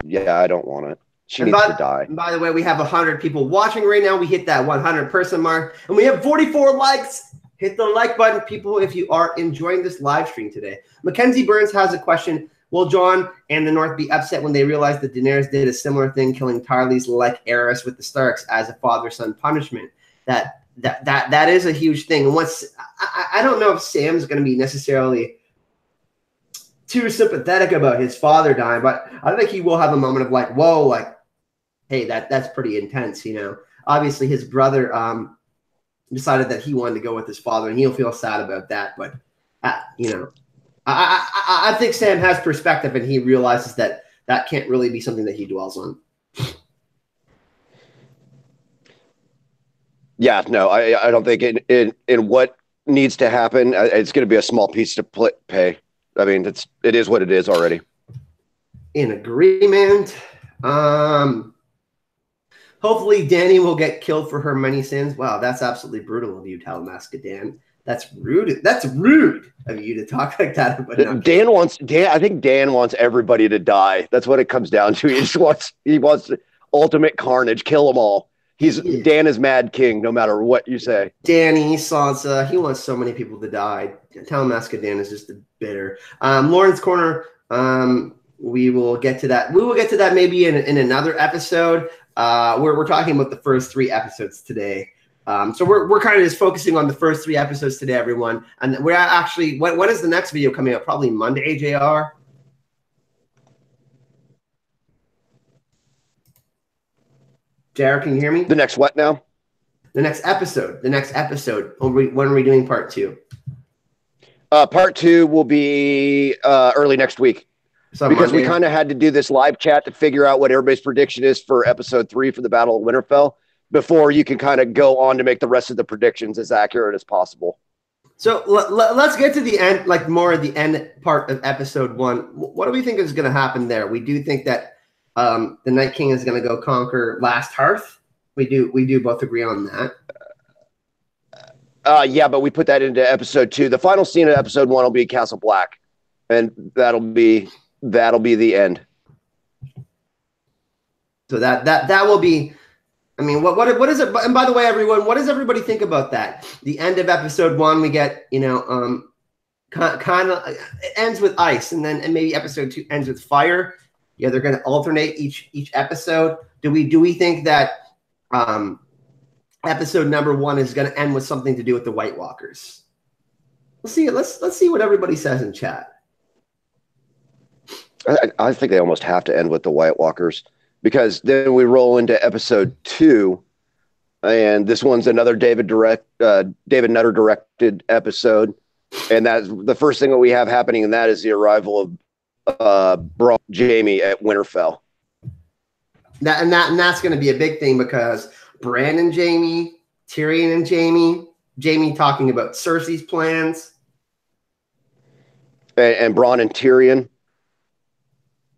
B: don't want it. She needs to die.
A: By the way, we have 100 people watching right now. We hit that 100 person mark, and we have 44 likes. Hit the like button, people, if you are enjoying this live stream today. Mackenzie Burns has a question. Will Jon and the North be upset when they realize that Daenerys did a similar thing, killing Tarly's like heiress with the Starks as a father-son punishment? That is a huge thing. And I don't know if Sam's going to be necessarily too sympathetic about his father dying, but I think he will have a moment of like, whoa, like, hey, that's pretty intense, Obviously, his brother decided that he wanted to go with his father, and he'll feel sad about that. But I think Sam has perspective, and he realizes that can't really be something that he dwells on.
B: Yeah, no, I don't think in what needs to happen, it's going to be a small piece to pay. I mean, it is what it is already.
A: In agreement. Hopefully, Dany will get killed for her many sins. Wow, that's absolutely brutal of you, Talamaska Dan. That's rude. That's rude of you to talk like that. But no.
B: I think Dan wants everybody to die. That's what it comes down to. He wants ultimate carnage, kill them all. Dan is Mad King, no matter what you say.
A: Dany, Sansa, he wants so many people to die. Talamaska Dan is just a bitter. Lauren's Corner, we will get to that. We will get to that maybe in another episode. We're talking about the first 3 episodes today. So we're kind of just focusing on the first 3 episodes today, everyone. And we're actually, when is the next video coming out? Probably Monday, JR? JR, can you hear me?
B: The next what now?
A: The next episode. When are we doing part 2?
B: Part 2 will be early next week. So because we kind of had to do this live chat to figure out what everybody's prediction is for episode 3 for the Battle of Winterfell before you can kind of go on to make the rest of the predictions as accurate as possible.
A: So let's get to the end, like more of the end part of episode 1. What do we think is going to happen there? We do think that the Night King is going to go conquer Last Hearth. We do both agree on that.
B: Yeah, but we put that into episode 2. The final scene of episode 1 will be Castle Black, and that'll be the end.
A: So that will be. I mean, what is it? And by the way, everyone, what does everybody think about that? The end of episode 1, we get kind of it ends with ice, and maybe episode 2 ends with fire. Yeah, they're going to alternate each episode. Do we think that episode number 1 is going to end with something to do with the White Walkers? Let's see. Let's see what everybody says in chat.
B: I think they almost have to end with the White Walkers, because then we roll into episode 2, and this one's another David Nutter directed episode, and that's the first thing that we have happening in that is the arrival of Jaime at Winterfell.
A: That's going to be a big thing, because Bran and Jaime, Tyrion and Jaime talking about Cersei's plans,
B: and Bronn and Tyrion.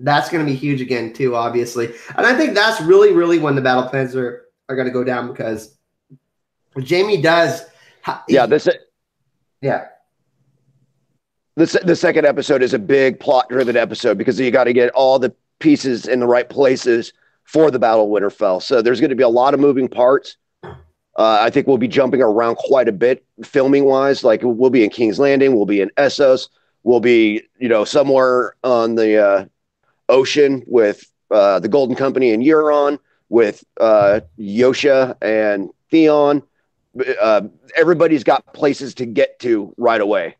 A: That's going to be huge again too, obviously. And I think that's really, really when the battle plans are going to go down, because Jaime does. The
B: second episode is a big plot-driven episode, because you got to get all the pieces in the right places for the Battle of Winterfell. So there's going to be a lot of moving parts. I think we'll be jumping around quite a bit filming-wise. Like, we'll be in King's Landing, we'll be in Essos, we'll be somewhere on the ocean with the Golden Company and Euron, with Yosha and Theon. Everybody's got places to get to right away.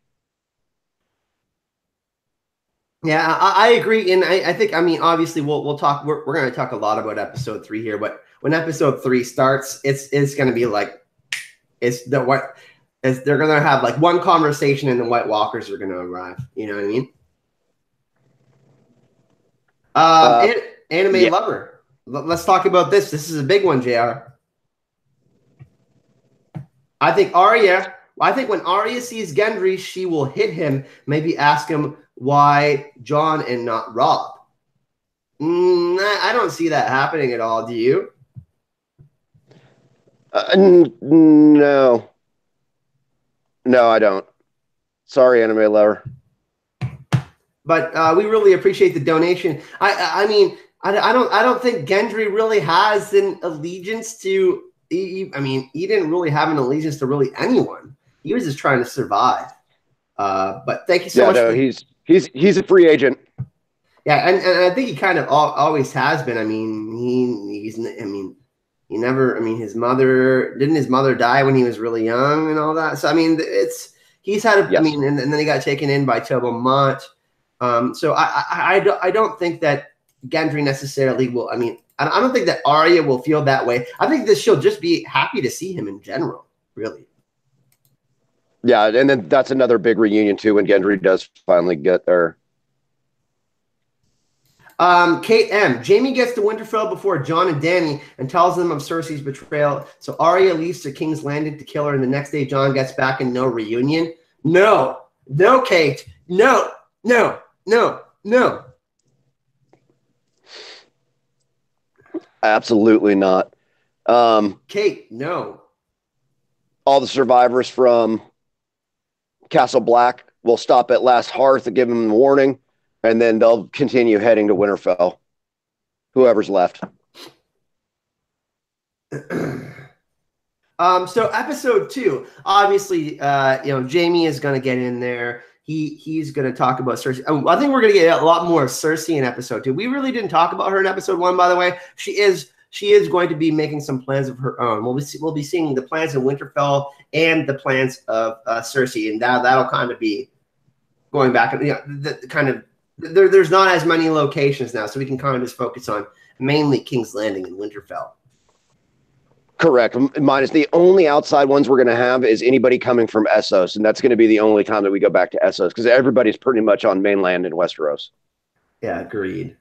A: Yeah, I agree, and I think, obviously we'll talk. We're going to talk a lot about episode 3 here, but when episode 3 starts, it's going to be like they're going to have like one conversation, and the White Walkers are going to arrive. You know what I mean? Anime lover. Let's talk about this. This is a big one, JR. I think when Arya sees Gendry, she will hit him, maybe ask him why Jon and not Robb. I don't see that happening at all. Do you?
B: No, I don't. Sorry, anime lover.
A: But we really appreciate the donation. I don't think Gendry really has an allegiance to. He didn't really have an allegiance to really anyone. He was just trying to survive. But thank you so much.
B: No, he's a free agent.
A: Yeah, and I think he kind of always has been. He never. His mother die when he was really young and all that. So he's had.
B: Yes.
A: And then he got taken in by Tobin Mont. So I don't think that Gendry necessarily will. I don't think that Arya will feel that way. I think that she'll just be happy to see him in general, really.
B: Yeah, and then that's another big reunion too, when Gendry does finally get there.
A: Kate M. Jaime gets to Winterfell before Jon and Dany and tells them of Cersei's betrayal. So Arya leaves to King's Landing to kill her, and the next day Jon gets back and no reunion. No, Kate. No.
B: Absolutely not.
A: Kate, no.
B: All the survivors from Castle Black will stop at Last Hearth and give them a warning, and then they'll continue heading to Winterfell. Whoever's left.
A: So episode 2, obviously, Jaime is going to get in there. He's going to talk about Cersei. I think we're going to get a lot more of Cersei in episode 2. We really didn't talk about her in episode 1, by the way. She is going to be making some plans of her own. We'll be seeing the plans of Winterfell and the plans of Cersei, and that'll kind of be going back. There's not as many locations now, so we can kind of just focus on mainly King's Landing and Winterfell.
B: Correct. Minus the only outside ones we're going to have is anybody coming from Essos, and that's going to be the only time that we go back to Essos, because everybody's pretty much on mainland in Westeros.
A: Yeah, agreed.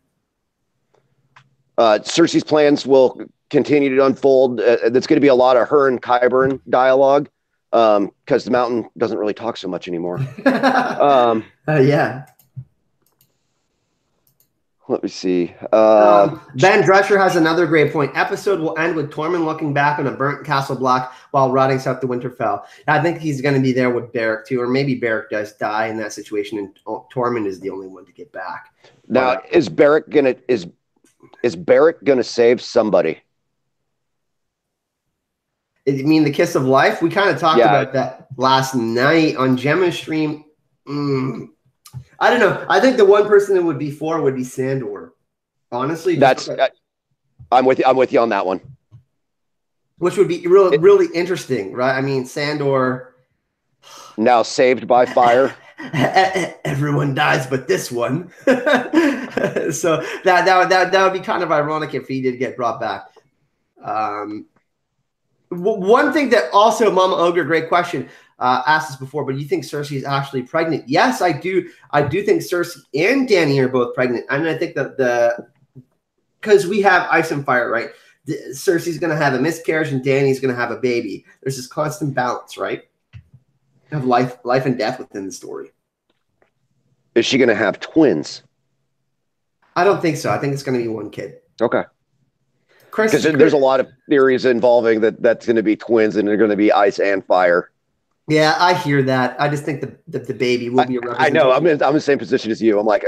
B: Cersei's plans will continue to unfold. There's going to be a lot of her and Qyburn dialogue, because the Mountain doesn't really talk so much anymore.
A: Yeah.
B: Let me see.
A: Ben Drescher has another great point. Episode will end with Tormund looking back on a burnt Castle Black while riding south to Winterfell. I think he's going to be there with Beric too, or maybe Beric does die in that situation, and Tormund is the only one to get back.
B: Now, is Beric going to Is Barrack going to save somebody?
A: You mean the kiss of life? We kind of talked about that last night on Gemma's stream. I don't know. I think the one person that would be for would be Sandor. Honestly,
B: I'm with you on that one.
A: Which would be really interesting, right? I mean, Sandor
B: now saved by fire.
A: Everyone dies, but this one. So that would be kind of ironic if he did get brought back. One thing that also Mama Ogre, great question, asked us before, but you think Cersei is actually pregnant? Yes, I do. I do think Cersei and Dany are both pregnant. I mean, I think that because we have Ice and Fire, right? Cersei's going to have a miscarriage and Dany's going to have a baby. There's this constant balance, right? Of life and death within the story.
B: Is she going to have twins?
A: I don't think so. I think it's going to be one kid.
B: Okay. Because there's a lot of theories involving that's going to be twins and they're going to be ice and fire.
A: Yeah, I hear that. I just think the baby will be a representation.
B: I know. I'm in the same position as you. I'm like,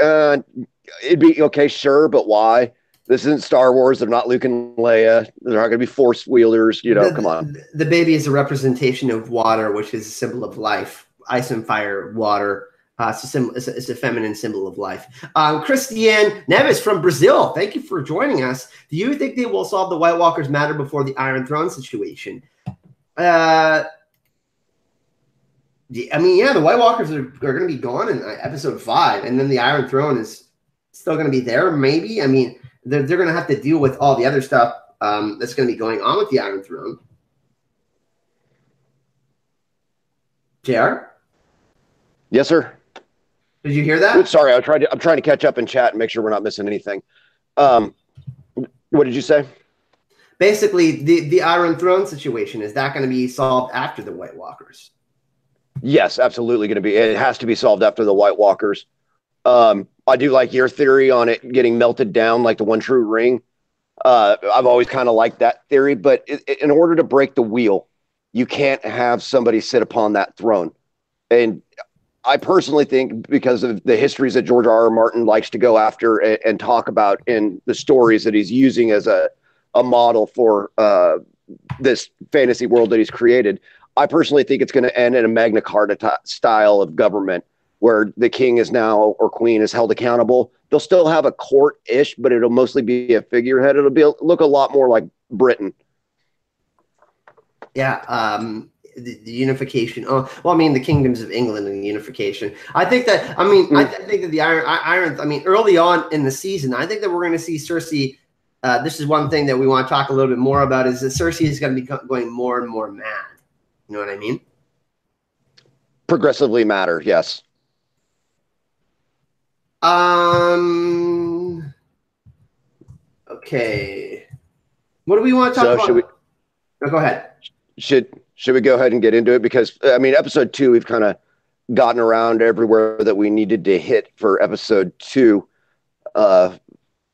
B: it'd be okay, sure, but why? This isn't Star Wars. They're not Luke and Leia. They're not going to be force wielders. Come on.
A: The baby is a representation of water, which is a symbol of life. Ice and fire, water. It's a feminine symbol of life. Christiane Neves from Brazil, thank you for joining us. Do you think they will solve the White Walkers matter before the Iron Throne situation? I mean, yeah, the White Walkers are going to be gone in episode 5, and then the Iron Throne is still going to be there, maybe. I mean, they're going to have to deal with all the other stuff that's going to be going on with the Iron Throne. JR?
B: Yes, sir.
A: Did you hear that?
B: Sorry, I'm trying to catch up in chat and make sure we're not missing anything. What did you say?
A: Basically, the Iron Throne situation, is that going to be solved after the White Walkers?
B: Yes, absolutely going to be. It has to be solved after the White Walkers. I do like your theory on it getting melted down like the One True Ring. I've always kind of liked that theory, but in order to break the wheel, you can't have somebody sit upon that throne. And I personally think, because of the histories that George R.R. Martin likes to go after and talk about in the stories that he's using as a model for this fantasy world that he's created, I personally think it's going to end in a Magna Carta style of government where the king is now, or queen is held accountable. They'll still have a court-ish, but it'll mostly be a figurehead. It'll look a lot more like Britain.
A: Yeah, the unification. Oh, well, I mean, the kingdoms of England and the unification. I think that. I mean, I think that the Iron. I mean, early on in the season, I think that we're going to see Cersei. This is one thing that we want to talk a little bit more about. Is that Cersei is going to be going more and more mad. You know what I mean?
B: Progressively matter. Yes.
A: Okay. What do we want to talk about?
B: Should we?
A: No, go ahead.
B: Should we go ahead and get into it? Because, I mean, episode 2, we've kind of gotten around everywhere that we needed to hit for episode 2,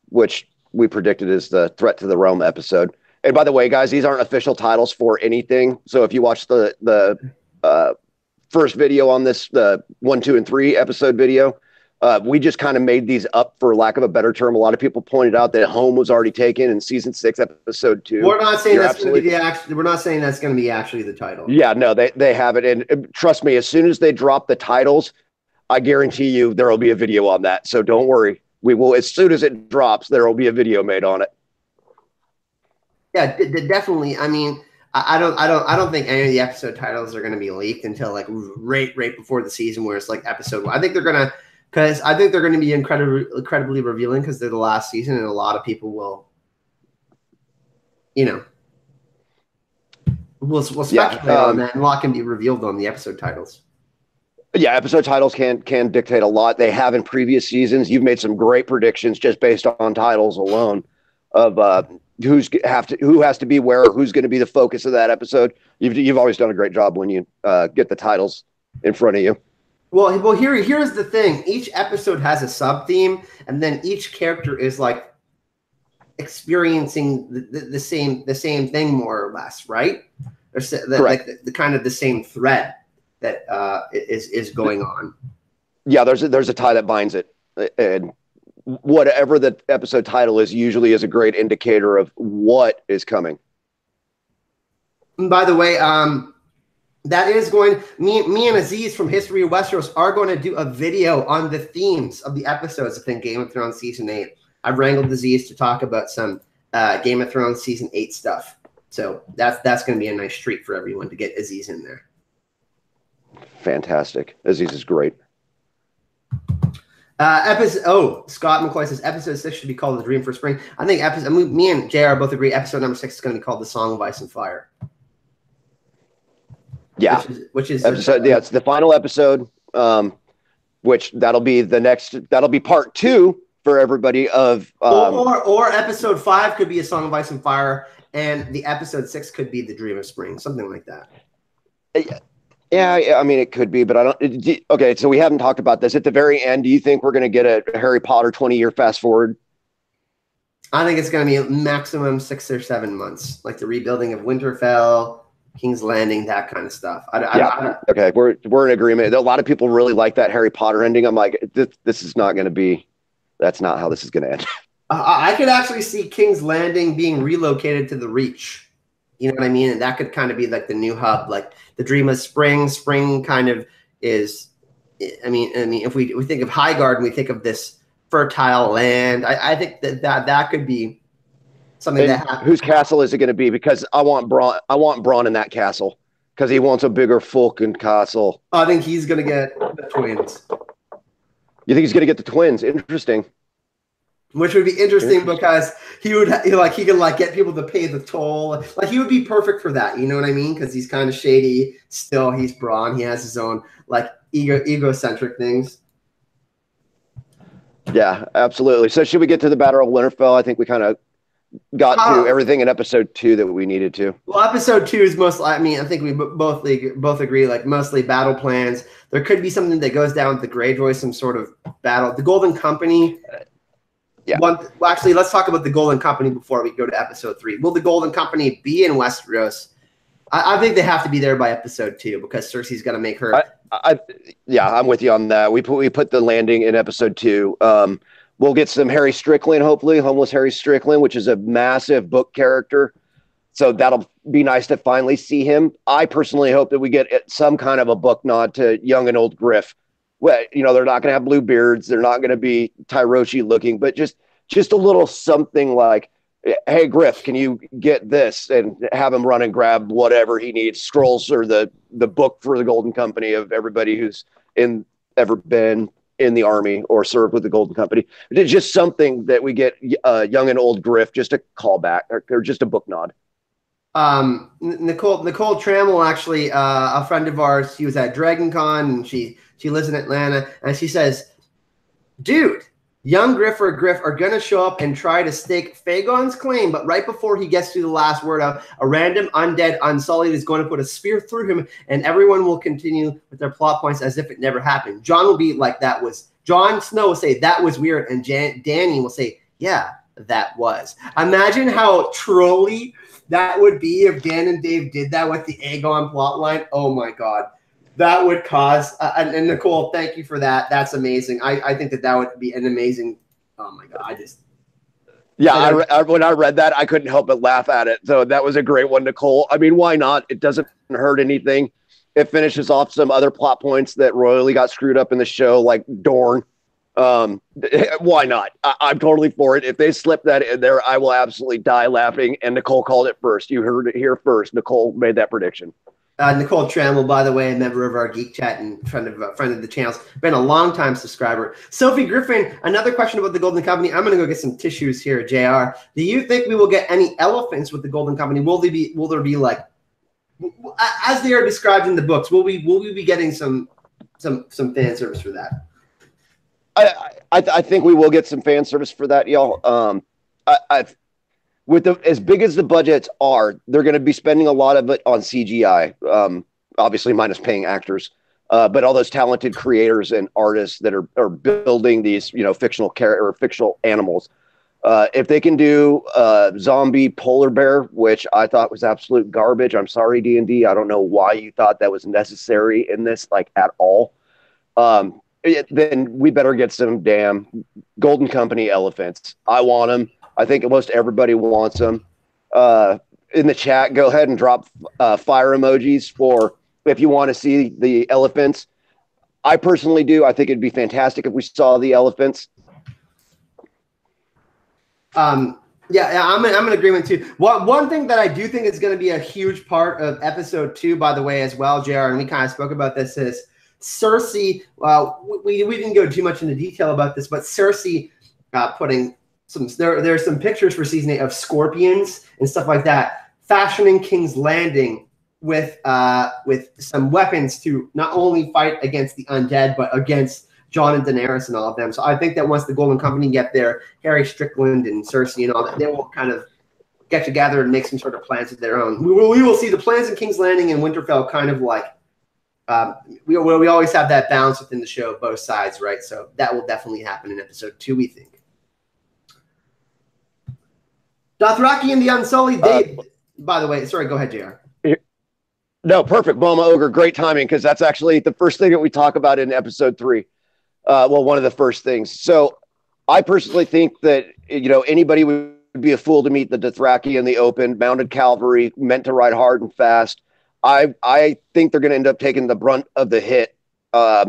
B: which we predicted is the Threat to the Realm episode. And by the way, guys, these aren't official titles for anything. So if you watch the first video on this, the 1, 2, and 3 episode video, we just kind of made these up, for lack of a better term. A lot of people pointed out that Home was already taken in season 6, episode 2.
A: We're not saying that's going to be we're not saying that's going to be actually the title.
B: Yeah, no, they have it, and trust me, as soon as they drop the titles, I guarantee you there will be a video on that. So don't worry, we will. As soon as it drops, there will be a video made on it.
A: Yeah, definitely. I mean, I don't think any of the episode titles are going to be leaked until like right before the season, where it's like episode 1. I think they're gonna. Because I think they're going to be incredibly revealing, because they're the last season, and a lot of people will, will speculate on that, and a lot can be revealed on the episode titles.
B: Yeah, episode titles can dictate a lot. They have in previous seasons. You've made some great predictions just based on titles alone of who has to be where, who's going to be the focus of that episode. You've always done a great job when you get the titles in front of you.
A: Well, here's the thing. Each episode has a sub-theme, and then each character is like experiencing the same thing, more or less, right? Like the kind of the same thread that is going on.
B: Yeah, there's a tie that binds it, and whatever the episode title is usually is a great indicator of what is coming.
A: And by the way, that is going. Me and Aziz from History of Westeros are going to do a video on the themes of the episodes within Game of Thrones season 8. I've wrangled Aziz to talk about some Game of Thrones season 8 stuff. So that's going to be a nice treat for everyone to get Aziz in there.
B: Fantastic. Aziz is great.
A: Scott McCoy says episode 6 should be called The Dream for Spring. I think me and JR both agree episode number 6 is going to be called The Song of Ice and Fire.
B: Yeah.
A: Which is
B: episode, yeah, it's the final episode, which that'll be part 2 for everybody of
A: or episode 5 could be A Song of Ice and Fire, and the episode 6 could be The Dream of Spring, something like that.
B: Yeah, I mean, it could be, but I don't. Okay, so we haven't talked about this. At the very end, do you think we're going to get a Harry Potter 20-year fast forward?
A: I think it's going to be maximum 6 or 7 months, like the rebuilding of Winterfell, King's Landing, that kind of stuff.
B: Okay, we're in agreement. A lot of people really like that Harry Potter ending. I'm like, this is not going to be. That's not how this is going to end.
A: I could actually see King's Landing being relocated to the Reach. You know what I mean? And that could kind of be like the new hub, like the Dream of Spring. Spring kind of is. I mean, if we think of Highgarden, and we think of this fertile land. I think that could be something that happens.
B: Whose castle is it going to be? Because I want Bronn in that castle because he wants a bigger Falcon castle.
A: I think he's going to get the twins.
B: You think he's going to get the twins? Interesting.
A: Which would be interesting because he could get people to pay the toll. Like he would be perfect for that. You know what I mean? Because he's kind of shady. Still, he's Bronn. He has his own like egocentric things.
B: Yeah, absolutely. So should we get to the Battle of Winterfell? I think we kind of got to everything in episode 2 that we needed to.
A: Well, episode 2 is mostly. I mean, I think we both agree. Like mostly battle plans. There could be something that goes down with the Greyjoy, some sort of battle. The Golden Company.
B: Yeah.
A: Actually, let's talk about the Golden Company before we go to episode 3. Will the Golden Company be in Westeros? I think they have to be there by episode 2 because Cersei's going to make her.
B: I'm with you on that. We put the landing in episode 2. We'll get some Harry Strickland, hopefully, homeless Harry Strickland, which is a massive book character. So that'll be nice to finally see him. I personally hope that we get some kind of a book nod to young and old Griff. Well, you know, they're not going to have blue beards. They're not going to be Tyroshi looking, but just a little something like, hey, Griff, can you get this? And have him run and grab whatever he needs, scrolls or the book for the Golden Company of everybody who's ever been in the army or served with the Golden Company. It's just something that we get young and old Griff, just a callback or just a book nod.
A: Nicole Trammell, actually, a friend of ours, she was at DragonCon and she lives in Atlanta, and she says, dude, young Griff are going to show up and try to stake Fagon's claim, but right before he gets to the last word, a random undead Unsullied is going to put a spear through him, and everyone will continue with their plot points as if it never happened. Jon will be like, Jon Snow will say, that was weird, and Dany will say, yeah, that was. Imagine how trolly that would be if Dan and Dave did that with the Aegon plotline. Oh, my God. That would cause and Nicole, thank you for that. That's amazing. I think that would be an amazing. Oh my God!
B: When I read that, I couldn't help but laugh at it. So that was a great one, Nicole. I mean, why not? It doesn't hurt anything. It finishes off some other plot points that royally got screwed up in the show, like Dorne. Why not? I'm totally for it. If they slip that in there, I will absolutely die laughing. And Nicole called it first. You heard it here first. Nicole made that prediction.
A: Nicole Trammell, by the way, a member of our Geek Chat and friend of the channel, been a long-time subscriber. Sophie Griffin, another question about the Golden Company. I'm going to go get some tissues here, JR. Do you think we will get any elephants with the Golden Company? Will there be like, as they are described in the books, will we be getting some fan service for that?
B: I think we will get some fan service for that, y'all. With as big as the budgets are, they're going to be spending a lot of it on CGI, obviously minus paying actors, but all those talented creators and artists that are building these, fictional animals. If they can do zombie polar bear, which I thought was absolute garbage. I'm sorry, D&D. I don't know why you thought that was necessary in this, like at all. then we better get some damn Golden Company elephants. I want them. I think most everybody wants them. In the chat, go ahead and drop fire emojis for if you want to see the elephants. I personally do. I think it'd be fantastic if we saw the elephants.
A: Yeah, I'm in agreement too. One thing that I do think is going to be a huge part of episode 2, by the way, as well, JR, and we kind of spoke about this, is Cersei. We didn't go too much into detail about this, but Cersei putting there's some pictures for season 8 of scorpions and stuff like that, fashioning King's Landing with some weapons to not only fight against the undead, but against Jon and Daenerys and all of them. So I think that once the Golden Company get there, Harry Strickland and Cersei and all that, they will kind of get together and make some sort of plans of their own. We will see the plans in King's Landing and Winterfell kind of like we always have that balance within the show, both sides, right? So that will definitely happen in episode 2, we think. Dothraki and the Unsullied, by the way, sorry, go ahead, JR.
B: No, perfect. Bulma Ogre, great timing, because that's actually the first thing that we talk about in episode 3. Well, one of the first things. So I personally think that, anybody would be a fool to meet the Dothraki in the open, mounted cavalry, meant to ride hard and fast. I think they're going to end up taking the brunt of the hit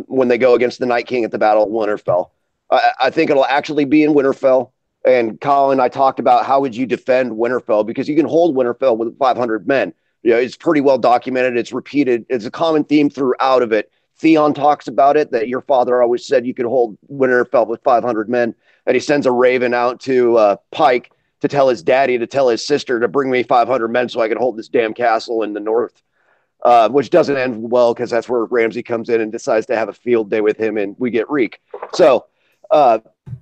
B: when they go against the Night King at the Battle of Winterfell. I think it'll actually be in Winterfell. And Colin and I talked about how would you defend Winterfell, because you can hold Winterfell with 500 men. It's pretty well documented. It's repeated. It's a common theme throughout of it. Theon talks about it, that your father always said you could hold Winterfell with 500 men. And he sends a raven out to Pike to tell his daddy, to tell his sister to bring me 500 men so I can hold this damn castle in the north, which doesn't end well, because that's where Ramsay comes in and decides to have a field day with him, and we get Reek. So,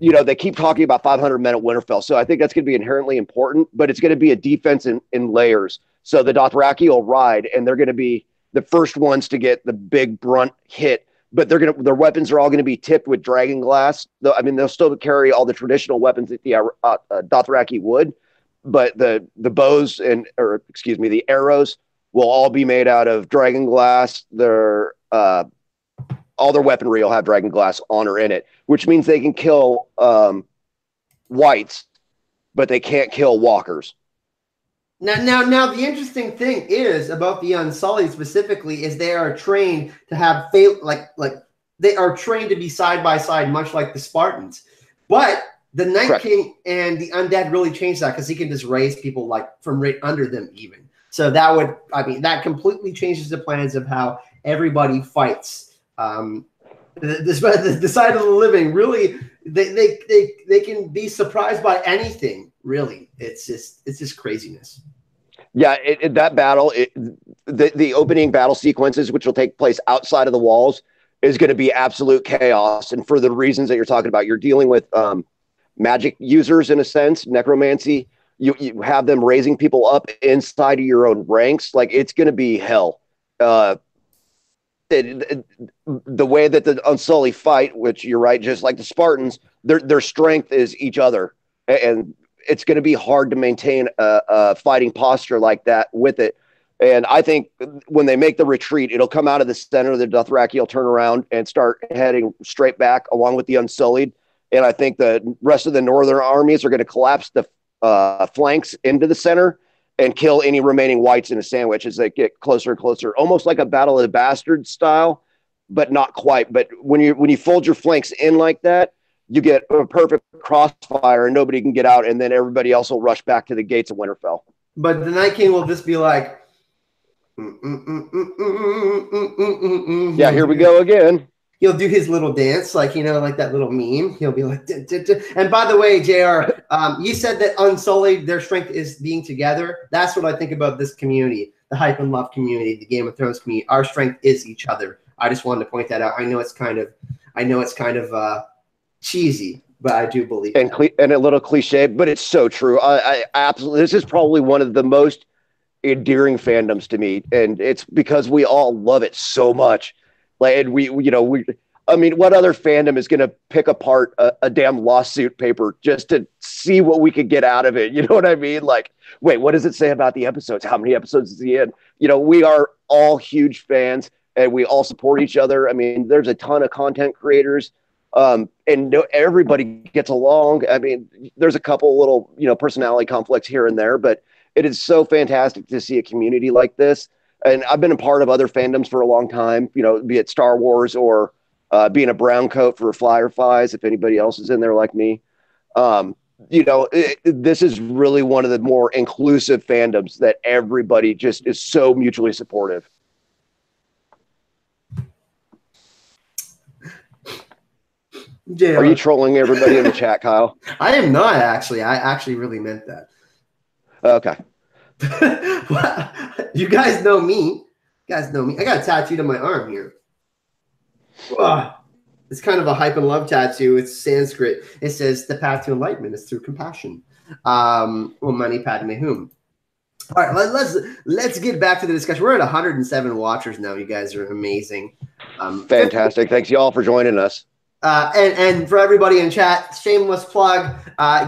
B: they keep talking about 500 men at Winterfell. So I think that's going to be inherently important, but it's going to be a defense in layers. So the Dothraki will ride, and they're going to be the first ones to get the big brunt hit, but their weapons are all going to be tipped with dragon glass. They'll still carry all the traditional weapons that the Dothraki would, but the bows the arrows will all be made out of dragon glass. All their weaponry will have dragon glass on or in it, which means they can kill whites, but they can't kill walkers.
A: Now, the interesting thing is about the Unsullied specifically is they are trained to have they are trained to be side by side, much like the Spartans. But the Night King and the undead really changed that, because he can just raise people from right under them even. So that completely changes the plans of how everybody fights. The side of the living, really, they can be surprised by anything. Really, it's just craziness.
B: Yeah, that battle, the opening battle sequences, which will take place outside of the walls, is going to be absolute chaos. And for the reasons that you're talking about, you're dealing with magic users in a sense, necromancy. You have them raising people up inside of your own ranks. Like, it's going to be hell. The way that the Unsullied fight, which you're right, just like the Spartans, their strength is each other, and it's going to be hard to maintain a fighting posture like that with it. And I think when they make the retreat, it'll come out of the center. The Dothraki will turn around and start heading straight back along with the Unsullied. And I think the rest of the northern armies are going to collapse the flanks into the center and kill any remaining whites in a sandwich as they get closer and closer, almost like a Battle of the Bastards style, but not quite. But when you fold your flanks in like that, you get a perfect crossfire and nobody can get out, and then everybody else will rush back to the gates of Winterfell.
A: But the Night King will just be like,
B: yeah, here we go again.
A: He'll do his little dance, like that little meme. He'll be like, duh, duh, duh. And by the way, JR, you said that Unsullied, their strength is being together. That's what I think about this community, the Hype and Love community, the Game of Thrones community. Our strength is each other. I just wanted to point that out. I know it's kind of cheesy, but I do believe
B: and a little cliche, but it's so true. I absolutely, this is probably one of the most endearing fandoms to me, and it's because we all love it so much. Like, and what other fandom is going to pick apart a damn lawsuit paper just to see what we could get out of it? You know what I mean? Like, wait, what does it say about the episodes? How many episodes is he in? We are all huge fans, and we all support each other. I mean, there's a ton of content creators, and everybody gets along. I mean, there's a couple little, personality conflicts here and there, but it is so fantastic to see a community like this. And I've been a part of other fandoms for a long time, be it Star Wars or being a brown coat for Fireflies, if anybody else is in there like me. This is really one of the more inclusive fandoms that everybody just is so mutually supportive.
A: JR.
B: Are you trolling everybody in the chat, Kyle?
A: I am not, actually. I actually really meant that.
B: Okay.
A: You guys know me. I got a tattooed on my arm here. It's kind of a hype and love tattoo. It's Sanskrit. It says the path to enlightenment is through compassion. Mani Padme Hum. All right, let's get back to the discussion. We're at 107 watchers now. You guys are amazing.
B: Fantastic. Thanks y'all for joining us.
A: And for everybody in chat, shameless plug,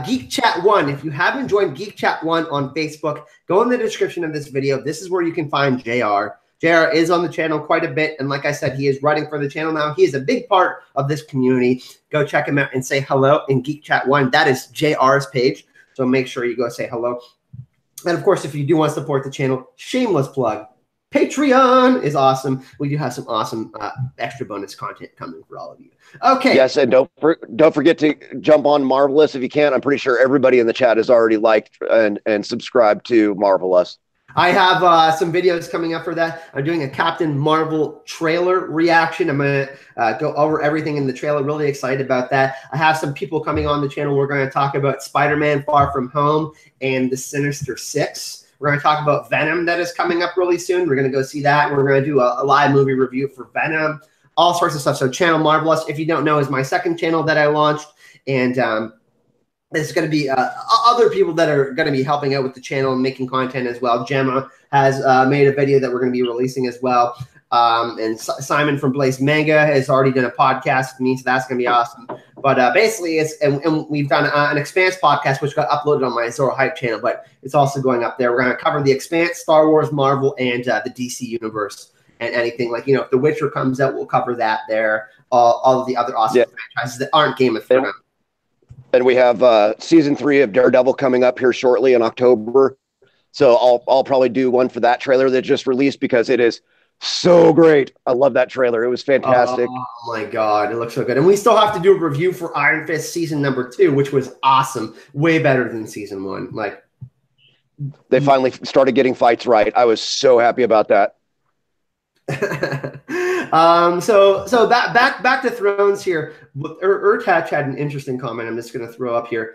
A: Geek Chat 1. If you haven't joined Geek Chat 1 on Facebook, go in the description of this video. This is where you can find JR. JR is on the channel quite a bit, and like I said, he is writing for the channel now. He is a big part of this community. Go check him out and say hello in Geek Chat 1. That is JR's page, so make sure you go say hello. And of course, if you do want to support the channel, shameless plug, Patreon is awesome. We do have some awesome extra bonus content coming for all of you. Okay.
B: Yes, and don't forget to jump on Marvelous if you can. I'm pretty sure everybody in the chat has already liked and subscribed to Marvelous.
A: I have some videos coming up for that. I'm doing a Captain Marvel trailer reaction. I'm going to go over everything in the trailer. Really excited about that. I have some people coming on the channel. We're going to talk about Spider-Man Far From Home and the Sinister Six. We're going to talk about Venom that is coming up really soon. We're going to go see that. We're going to do a live movie review for Venom, all sorts of stuff. So Channel Marvelous, if you don't know, is my second channel that I launched. And there's going to be other people that are going to be helping out with the channel and making content as well. Gemma has made a video that we're going to be releasing as well. And Simon from Blaze Manga has already done a podcast with me, so that's going to be awesome. But basically, and we've done an Expanse podcast, which got uploaded on my Azor Hype channel, but it's also going up there. We're going to cover the Expanse, Star Wars, Marvel, and the DC universe. And anything like, if The Witcher comes out, we'll cover that there. All of the other awesome franchises that aren't Game of Thrones.
B: And we have season 3 of Daredevil coming up here shortly in October. So I'll probably do one for that trailer that just released because it is so great. I love that trailer. It was fantastic.
A: Oh my God. It looks so good. And we still have to do a review for Iron Fist season number 2, which was awesome. Way better than season 1. Like,
B: they finally started getting fights right. I was so happy about that.
A: So back to Thrones here. Urtach had an interesting comment I'm just going to throw up here.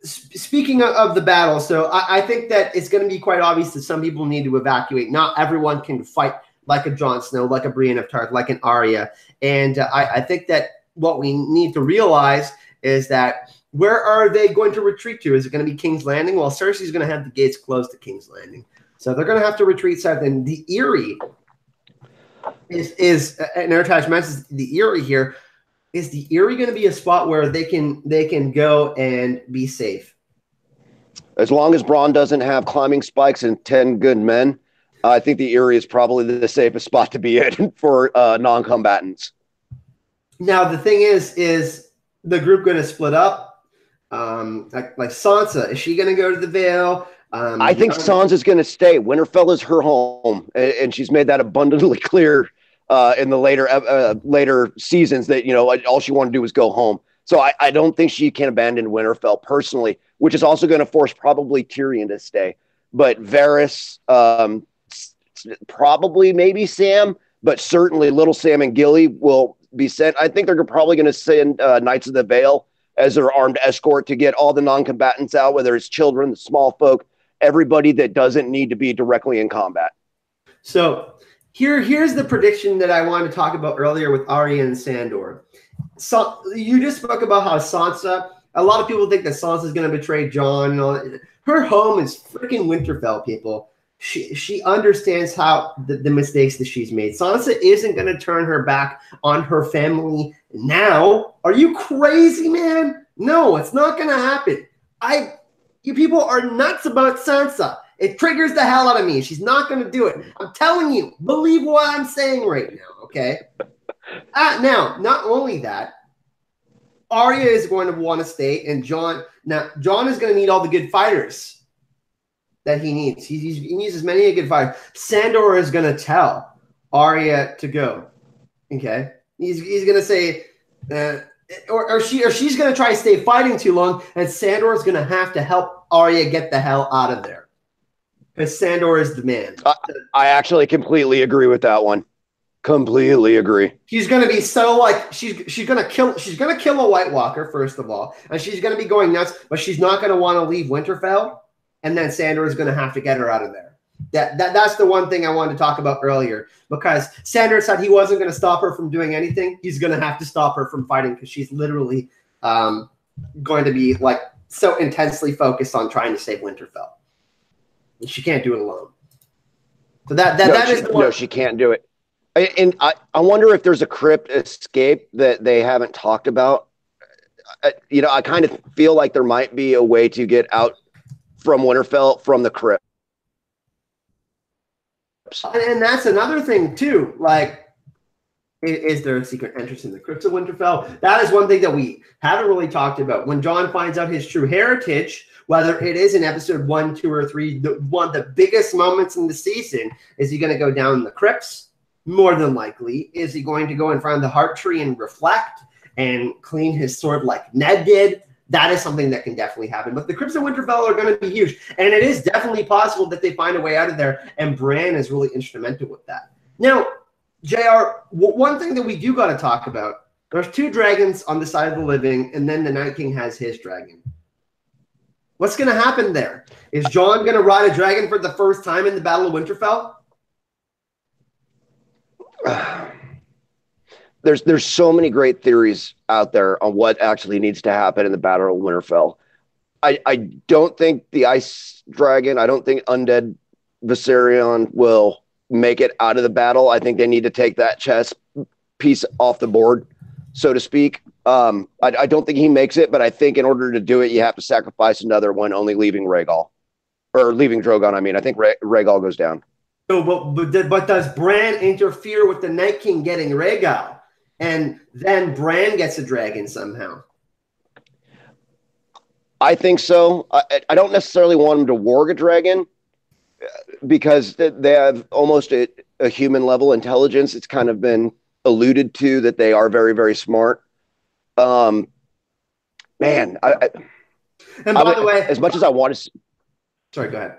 A: Speaking of the battle, so I think that it's going to be quite obvious that some people need to evacuate. Not everyone can fight like a Jon Snow, like a Brienne of Tarth, like an Arya. And I think that what we need to realize is that where are they going to retreat to? Is it going to be King's Landing? Well, Cersei's going to have the gates closed to King's Landing. So they're going to have to retreat south. And the Eyrie is and Urtach mentions the Eyrie here. Is the Eyrie going to be a spot where they can go and be safe?
B: As long as Bronn doesn't have climbing spikes and 10 good men, I think the Eyrie is probably the safest spot to be in for non-combatants. Now,
A: the thing is the group going to split up? Like Sansa, is she going to go to the Vale?
B: I think Sansa's going to stay. Winterfell is her home, and she's made that abundantly clear in the later seasons that, all she wanted to do was go home. So I don't think she can abandon Winterfell personally, which is also going to force probably Tyrion to stay. But Varys, probably maybe Sam, but certainly little Sam and Gilly will be sent. I think they're probably going to send Knights of the Vale as their armed escort to get all the non-combatants out, whether it's children, the small folk, everybody that doesn't need to be directly in combat.
A: So here's the prediction that I wanted to talk about earlier with Arya and Sandor. So you just spoke about how Sansa, a lot of people think that Sansa is going to betray Jon and all that. Her home is freaking Winterfell, people. She understands how the mistakes that she's made. Sansa isn't going to turn her back on her family now. Are you crazy, man? No, it's not going to happen. You people are nuts about Sansa. It triggers the hell out of me. She's not going to do it. I'm telling you, believe what I'm saying right now, okay? Now, not only that, Arya is going to want to stay, and Jon is going to need all the good fighters that he needs. He needs as many good fighters. Sandor is going to tell Arya to go, okay? He's going to say, or she's going to try to stay fighting too long, and Sandor is going to help Arya get the hell out of there. Because Sandor is the man.
B: I actually completely agree with that one. Completely agree.
A: She's gonna be so like she's gonna kill a White Walker first of all, and she's gonna be going nuts. But she's not gonna want to leave Winterfell, and then Sandor is gonna have to get her out of there. That's the one thing I wanted to talk about earlier, because Sandor said he wasn't gonna stop her from doing anything. He's gonna have to stop her from fighting because she's literally going to be like so intensely focused on trying to save Winterfell. She can't do it alone. So that is the one.
B: No, she can't do it. And I wonder if there's a crypt escape that they haven't talked about. I kind of feel like there might be a way to get out from Winterfell from the crypt.
A: And that's another thing too. Like, is there a secret entrance in the crypts of Winterfell? That is one thing that we haven't really talked about. When Jon finds out his true heritage, whether it is in episode 1, 2, or 3, one of the biggest moments in the season, is he going to go down in the crypts? More than likely. Is he going to go in front of the heart tree and reflect and clean his sword like Ned did? That is something that can definitely happen. But the crypts of Winterfell are going to be huge. And it is definitely possible that they find a way out of there. And Bran is really instrumental with that. Now, JR, one thing that we do got to talk about, there's 2 dragons on the side of the living, and then the Night King has his dragon. What's going to happen there? Is Jon going to ride a dragon for the first time in the Battle of Winterfell?
B: There's so many great theories out there on what actually needs to happen in the Battle of Winterfell. I don't think the Ice Dragon, I don't think Undead Viserion will make it out of the battle. I think they need to take that chess piece off the board, so to speak. I don't think he makes it, but I think in order to do it, you have to sacrifice another one, only leaving Rhaegal. Or leaving Drogon, I mean. I think Rhaegal goes down.
A: So, but does Bran interfere with the Night King getting Rhaegal? And then Bran gets a dragon somehow?
B: I think so. I don't necessarily want him to warg a dragon because they have almost a human level intelligence. It's kind of been alluded to that they are very, very smart. Man,
A: and by the way,
B: as much as I want to,
A: sorry, go ahead.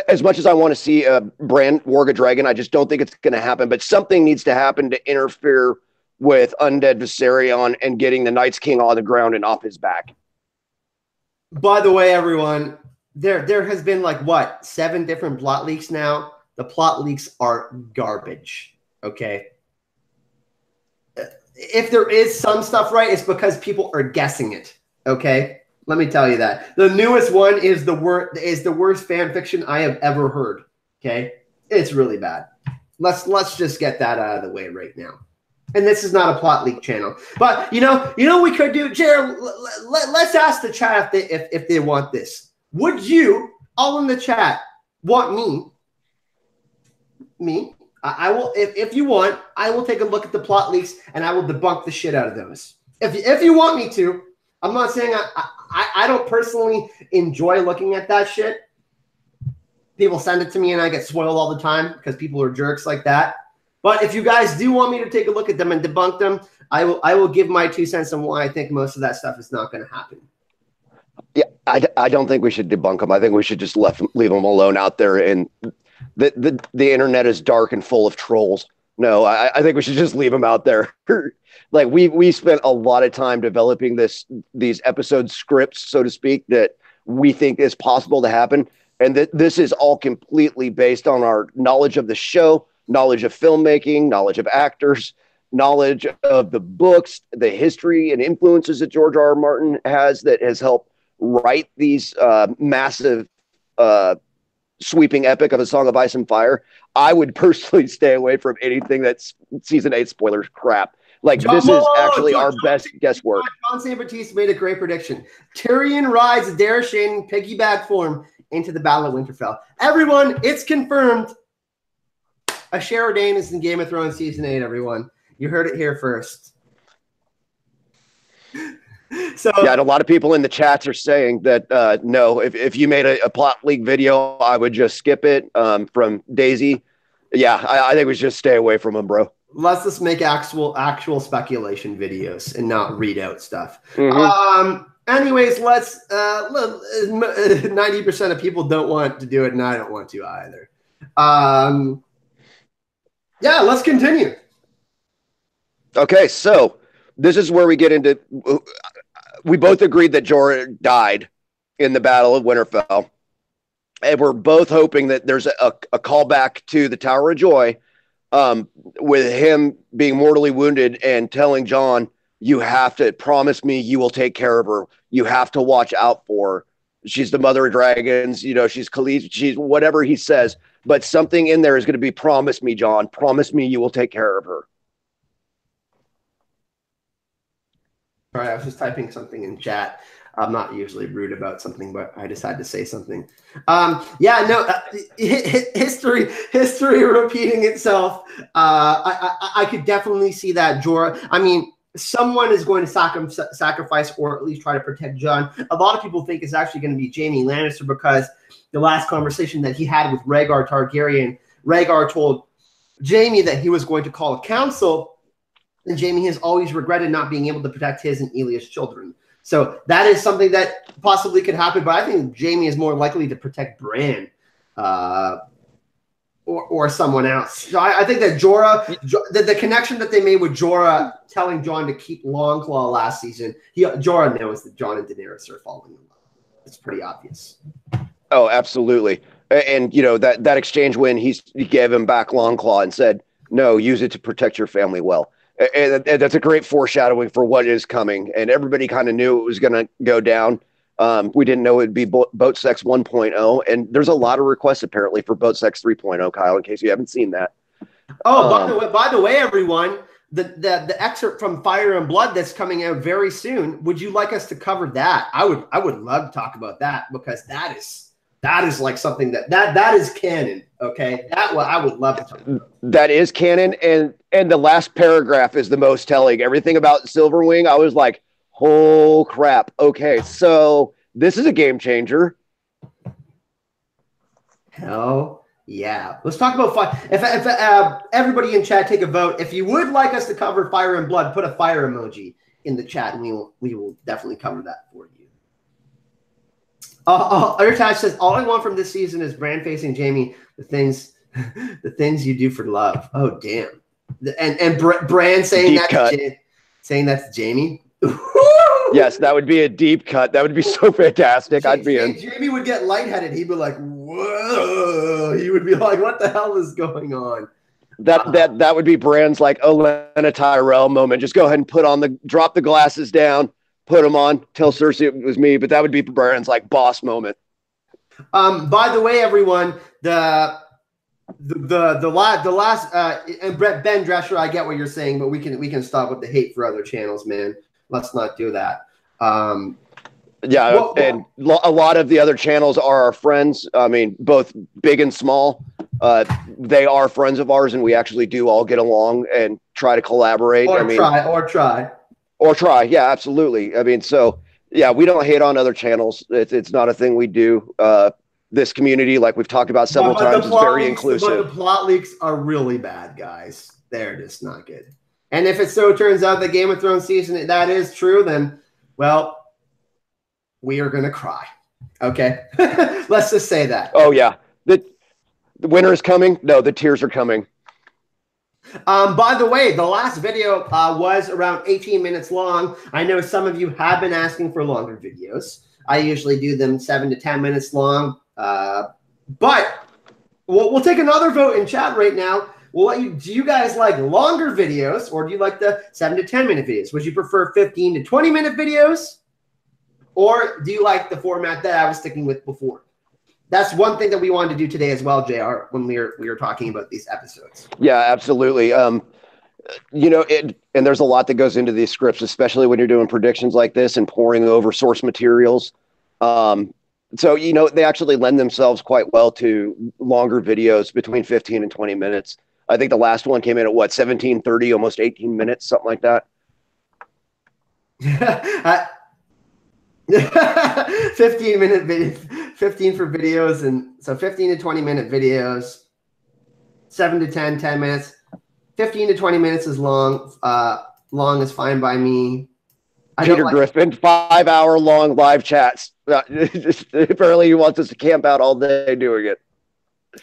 B: As much as I want to see Bran warg a dragon, I just don't think it's going to happen. But something needs to happen to interfere with Undead Viserion and getting the Night's King on the ground and off his back.
A: By the way, everyone, there has been like what 7 different plot leaks now. The plot leaks are garbage. Okay. If there is some stuff right, it's because people are guessing it. Okay. Let me tell you that. The newest one is the worst fan fiction I have ever heard. Okay? It's really bad. Let's just get that out of the way right now. And this is not a plot leak channel. But you know what we could do, Jared? Let's ask the chat if they want this. Would you, all in the chat, want me? I will, if you want, I will take a look at the plot leaks and I will debunk the shit out of those. If you want me to, I'm not saying I don't personally enjoy looking at that shit. People send it to me and I get spoiled all the time because people are jerks like that. But if you guys do want me to take a look at them and debunk them, I will give my 2 cents on why I think most of that stuff is not going to happen.
B: Yeah, I don't think we should debunk them. I think we should just leave them alone out there. And the internet is dark and full of trolls. No, I think we should just leave them out there. Like we spent a lot of time developing these episode scripts, so to speak, that we think is possible to happen. And this is all completely based on our knowledge of the show, knowledge of filmmaking, knowledge of actors, knowledge of the books, the history and influences that George R. R. Martin has that has helped write these massive sweeping epic of A Song of Ice and Fire. I would personally stay away from anything that's season 8 spoilers crap. Like, this is actually our best guesswork.
A: John St. Baptiste made a great prediction. Tyrion rides Darashin piggyback form into the Battle of Winterfell. Everyone, it's confirmed. Asher Dane is in Game of Thrones Season 8, everyone. You heard it here first. So
B: yeah, and a lot of people in the chats are saying that no, if you made a plot leak video, I would just skip it from Daisy. Yeah, I think we should just stay away from him, bro.
A: Let's just make actual speculation videos and not read out stuff. Anyways, let's 90% of people don't want to do it, and I don't want to either. Yeah, let's continue.
B: Okay, so this is where we get into. We both agreed that Jorah died in the Battle of Winterfell, and we're both hoping that there's a callback to the Tower of Joy, with him being mortally wounded and telling Jon, "You have to promise me you will take care of her. You have to watch out for her. She's the mother of dragons. You know, she's Khaleesi. She's whatever he says, but something in there is going to be, promise me, Jon. Promise me you will take care of her."
A: Sorry, I was just typing something in chat. I'm not usually rude about something, but I decided to say something. History repeating itself. I could definitely see that, Jorah. I mean, someone is going to sacrifice or at least try to protect Jon. A lot of people think it's actually going to be Jaime Lannister, because the last conversation that he had with Rhaegar Targaryen, Rhaegar told Jaime that he was going to call a council, and Jaime has always regretted not being able to protect his and Elia's children. So that is something that possibly could happen, but I think Jaime is more likely to protect Bran or someone else. So I think that Jorah, the connection that they made with Jorah telling Jon to keep Longclaw last season, Jorah knows that Jon and Daenerys are falling in love. It's pretty obvious.
B: Oh, absolutely. And, you know, that exchange when he gave him back Longclaw and said, "No, use it to protect your family well." And that's a great foreshadowing for what is coming. And everybody kind of knew it was going to go down. We didn't know it would be Boat Sex 1.0. And there's a lot of requests apparently for Boat Sex 3.0, Kyle, in case you haven't seen that.
A: Oh, by the way, everyone, the excerpt from Fire and Blood that's coming out very soon. Would you like us to cover that? I would love to talk about that, because that is like something that is canon. Okay, I would love to talk about.
B: That is canon, and the last paragraph is the most telling. Everything about Silverwing, I was like, "Oh crap!" Okay, so this is a game changer.
A: Hell yeah! Let's talk about fire. If everybody in chat take a vote, if you would like us to cover Fire and Blood, put a fire emoji in the chat, and we will definitely cover that for you. Urtash says, "All I want from this season is Bran facing Jaime. The things you do for love." Oh damn! And Bran saying that's Jaime.
B: Yes, that would be a deep cut. That would be so fantastic. I'd be in.
A: Jaime would get lightheaded. He'd be like, "Whoa!" He would be like, "What the hell is going on?"
B: That would be Bran's like Olenna Tyrell moment. Just go ahead and drop the glasses down. Put them on, tell Cersei it was me, but that would be Bran's like boss moment.
A: By the way, everyone, the last and Ben Drescher, I get what you're saying, but we can stop with the hate for other channels, man. Let's not do that. And
B: a lot of the other channels are our friends. I mean, both big and small. They are friends of ours, and we actually do all get along and try to collaborate. Or try. Yeah, absolutely. I mean, so yeah, we don't hate on other channels. It's not a thing we do. This community, like we've talked about several times, is very inclusive.
A: But the plot leaks are really bad, guys. They're just not good. And if it so turns out the Game of Thrones season that is true, then, well, we are going to cry. Okay? Let's just say that.
B: Oh, yeah. The winter is coming. No, the tears are coming.
A: By the way, the last video was around 18 minutes long. I know some of you have been asking for longer videos. I usually do them 7 to 10 minutes long. But we'll take another vote in chat right now. Do you guys like longer videos, or do you like the 7 to 10 minute videos? Would you prefer 15 to 20 minute videos? Or do you like the format that I was sticking with before? That's one thing that we wanted to do today as well, JR, when we were talking about these episodes.
B: Yeah, absolutely. You know, and there's a lot that goes into these scripts, especially when you're doing predictions like this and poring over source materials. So, they actually lend themselves quite well to longer videos between 15 and 20 minutes. I think the last one came in at what, 17:30, almost 18 minutes, something like that.
A: 15-minute video, 15 for videos, and so 15 to 20-minute videos, 7 to 10 minutes. 15 to 20 minutes is long. Long is fine by me.
B: Peter Griffin, 5-hour long live chats. Apparently he wants us to camp out all day doing it.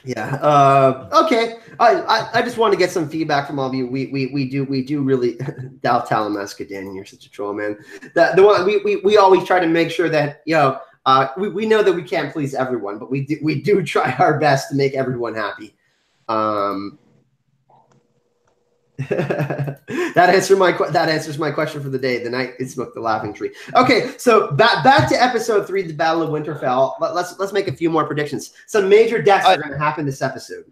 A: Yeah. Okay. I just want to get some feedback from all of you. We do really. Dal Talamasca, Danny, you're such a troll, man. The one we always try to make sure that we know that we can't please everyone, but we do try our best to make everyone happy. That answers my question for the day. The night it smoked the laughing tree. Okay, so back to episode 3, the Battle of Winterfell. Let's make a few more predictions. Some major deaths are going to happen this episode.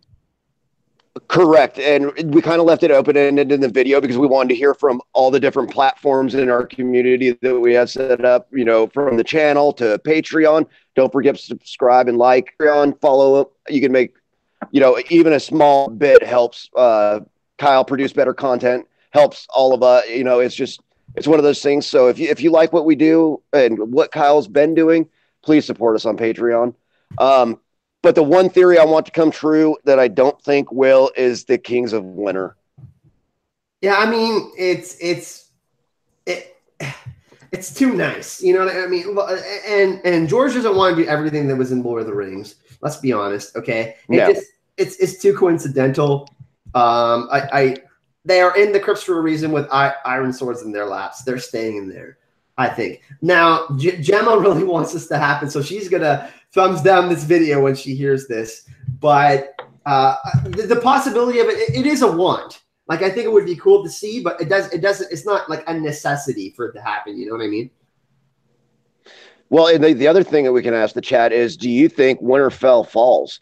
B: Correct, and we kind of left it open-ended in the video because we wanted to hear from all the different platforms in our community that we have set up. From the channel to Patreon. Don't forget to subscribe and like. Follow. You can make, even a small bit helps. Kyle produce better content, helps all of us. It's one of those things. So if you like what we do and what Kyle's been doing, please support us on Patreon. But the one theory I want to come true that I don't think will is the Kings of Winter.
A: Yeah, I mean it's too nice. You know what I mean? And George doesn't want to do everything that was in Lord of the Rings. Let's be honest, okay? It's too coincidental. They are in the crypts for a reason with iron swords in their laps. They're staying in there, I think. Now, Gemma really wants this to happen, so she's gonna thumbs down this video when she hears this. But the possibility of it is a want. Like, I think it would be cool to see, but it doesn't. It's not like a necessity for it to happen. You know what I mean?
B: Well, and the other thing that we can ask the chat is, do you think Winterfell falls?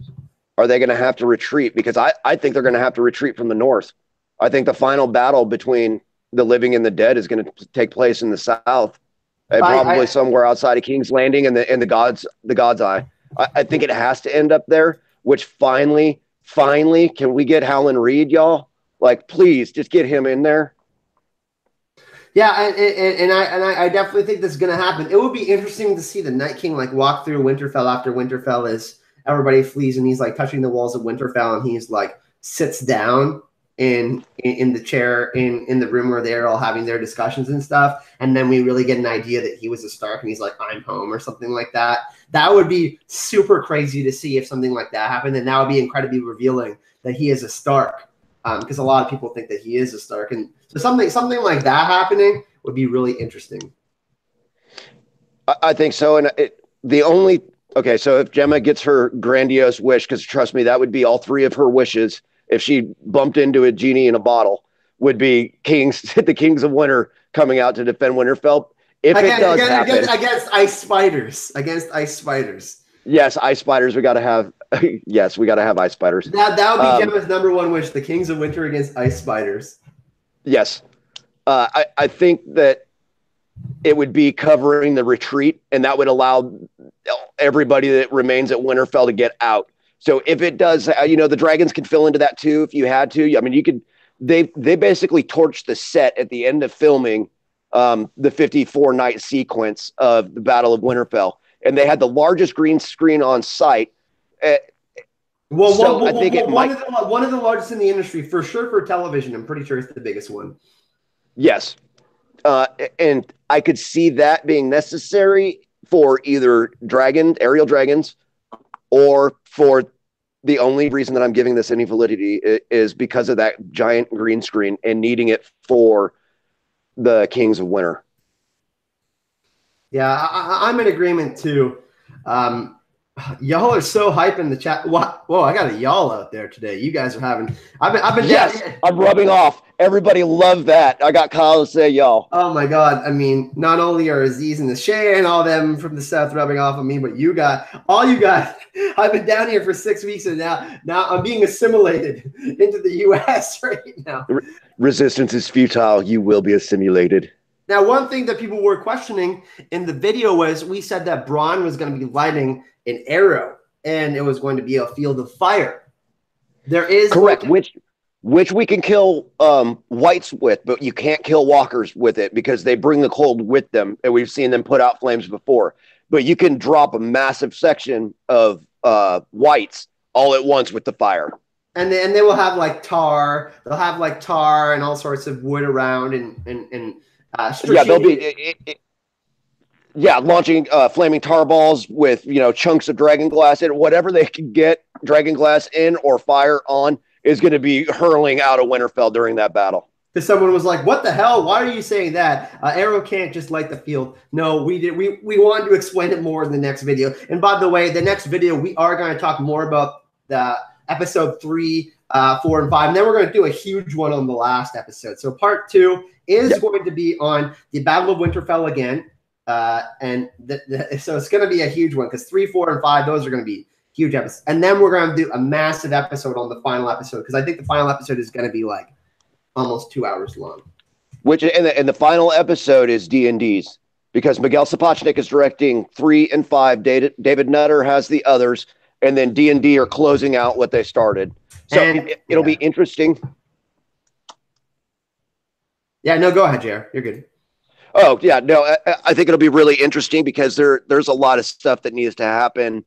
B: Are they going to have to retreat? Because I think they're going to have to retreat from the north. I think the final battle between the living and the dead is going to take place in the south, and probably somewhere outside of King's Landing and the God's Eye. I think it has to end up there. Which finally, can we get Howland Reed, y'all? Like, please, just get him in there.
A: Yeah, and I definitely think this is going to happen. It would be interesting to see the Night King walk through Winterfell after Winterfell is. Everybody flees and he's touching the walls of Winterfell and he's sits down in the chair in the room where they're all having their discussions and stuff. And then we really get an idea that he was a Stark and he's like, I'm home or something like that. That would be super crazy to see if something like that happened. And that would be incredibly revealing that he is a Stark. Because a lot of people think that he is a Stark. And so something like that happening would be really interesting.
B: I think so. And okay, so if Gemma gets her grandiose wish, because trust me, that would be all 3 of her wishes if she bumped into a genie in a bottle, would be the Kings of Winter coming out to defend Winterfell. If it does happen. Against
A: ice spiders.
B: Yes, ice spiders. We got to have ice spiders.
A: That would be Gemma's number 1 wish, the Kings of Winter against ice spiders.
B: Yes. I think that it would be covering the retreat, and that would allow everybody that remains at Winterfell to get out. So if it does, the dragons can fill into that too if you had to. I mean, you could. They basically torched the set at the end of filming the 54-night sequence of the Battle of Winterfell, and they had the largest green screen on site. I think one
A: of the largest in the industry for sure for television. I'm pretty sure it's the biggest one.
B: Yes. And I could see that being necessary for either aerial dragons, or for the only reason that I'm giving this any validity is because of that giant green screen and needing it for the Kings of Winter.
A: Yeah, I'm in agreement too. Y'all are so hype in the chat. Whoa, I got a y'all out there today. You guys are having. I've been.
B: Yes, I'm rubbing off. Everybody loved that. I got Kyle to say y'all.
A: Oh my God! I mean, not only are Aziz and the Shay and all them from the south rubbing off on me, but you guys. I've been down here for 6 weeks, and now I'm being assimilated into the U.S. right now.
B: Resistance is futile. You will be assimilated.
A: Now, one thing that people were questioning in the video was we said that Bronn was going to be lighting an arrow and it was going to be a field of fire. There is
B: correct, which we can kill whites with, but you can't kill walkers with it because they bring the cold with them, and we've seen them put out flames before. But you can drop a massive section of whites all at once with the fire.
A: And they will have like tar. They'll have like tar and all sorts of wood around and
B: yeah, they'll be launching flaming tar balls with chunks of dragon glass in whatever they can get dragon glass in or fire on is going to be hurling out of Winterfell during that battle.
A: Because someone was like, "What the hell? Why are you saying that? Arrow can't just light the field." No, we did. We wanted to explain it more in the next video. And by the way, the next video we are going to talk more about the episode 3, 4, and 5, and then we're going to do a huge one on the last episode. So part 2 is going to be on the Battle of Winterfell again, and so it's going to be a huge one because 3, 4, and 5 those are going to be huge episodes. And then we're going to do a massive episode on the final episode because I think the final episode is going to be like almost 2 hours long.
B: Which and the final episode is D&D's because Miguel Sapochnik is directing 3 and 5. David Nutter has the others, and then D&D are closing out what they started. So it'll be interesting.
A: Yeah, no, go ahead, JR. You're good.
B: Oh, yeah, no, I think it'll be really interesting because there's a lot of stuff that needs to happen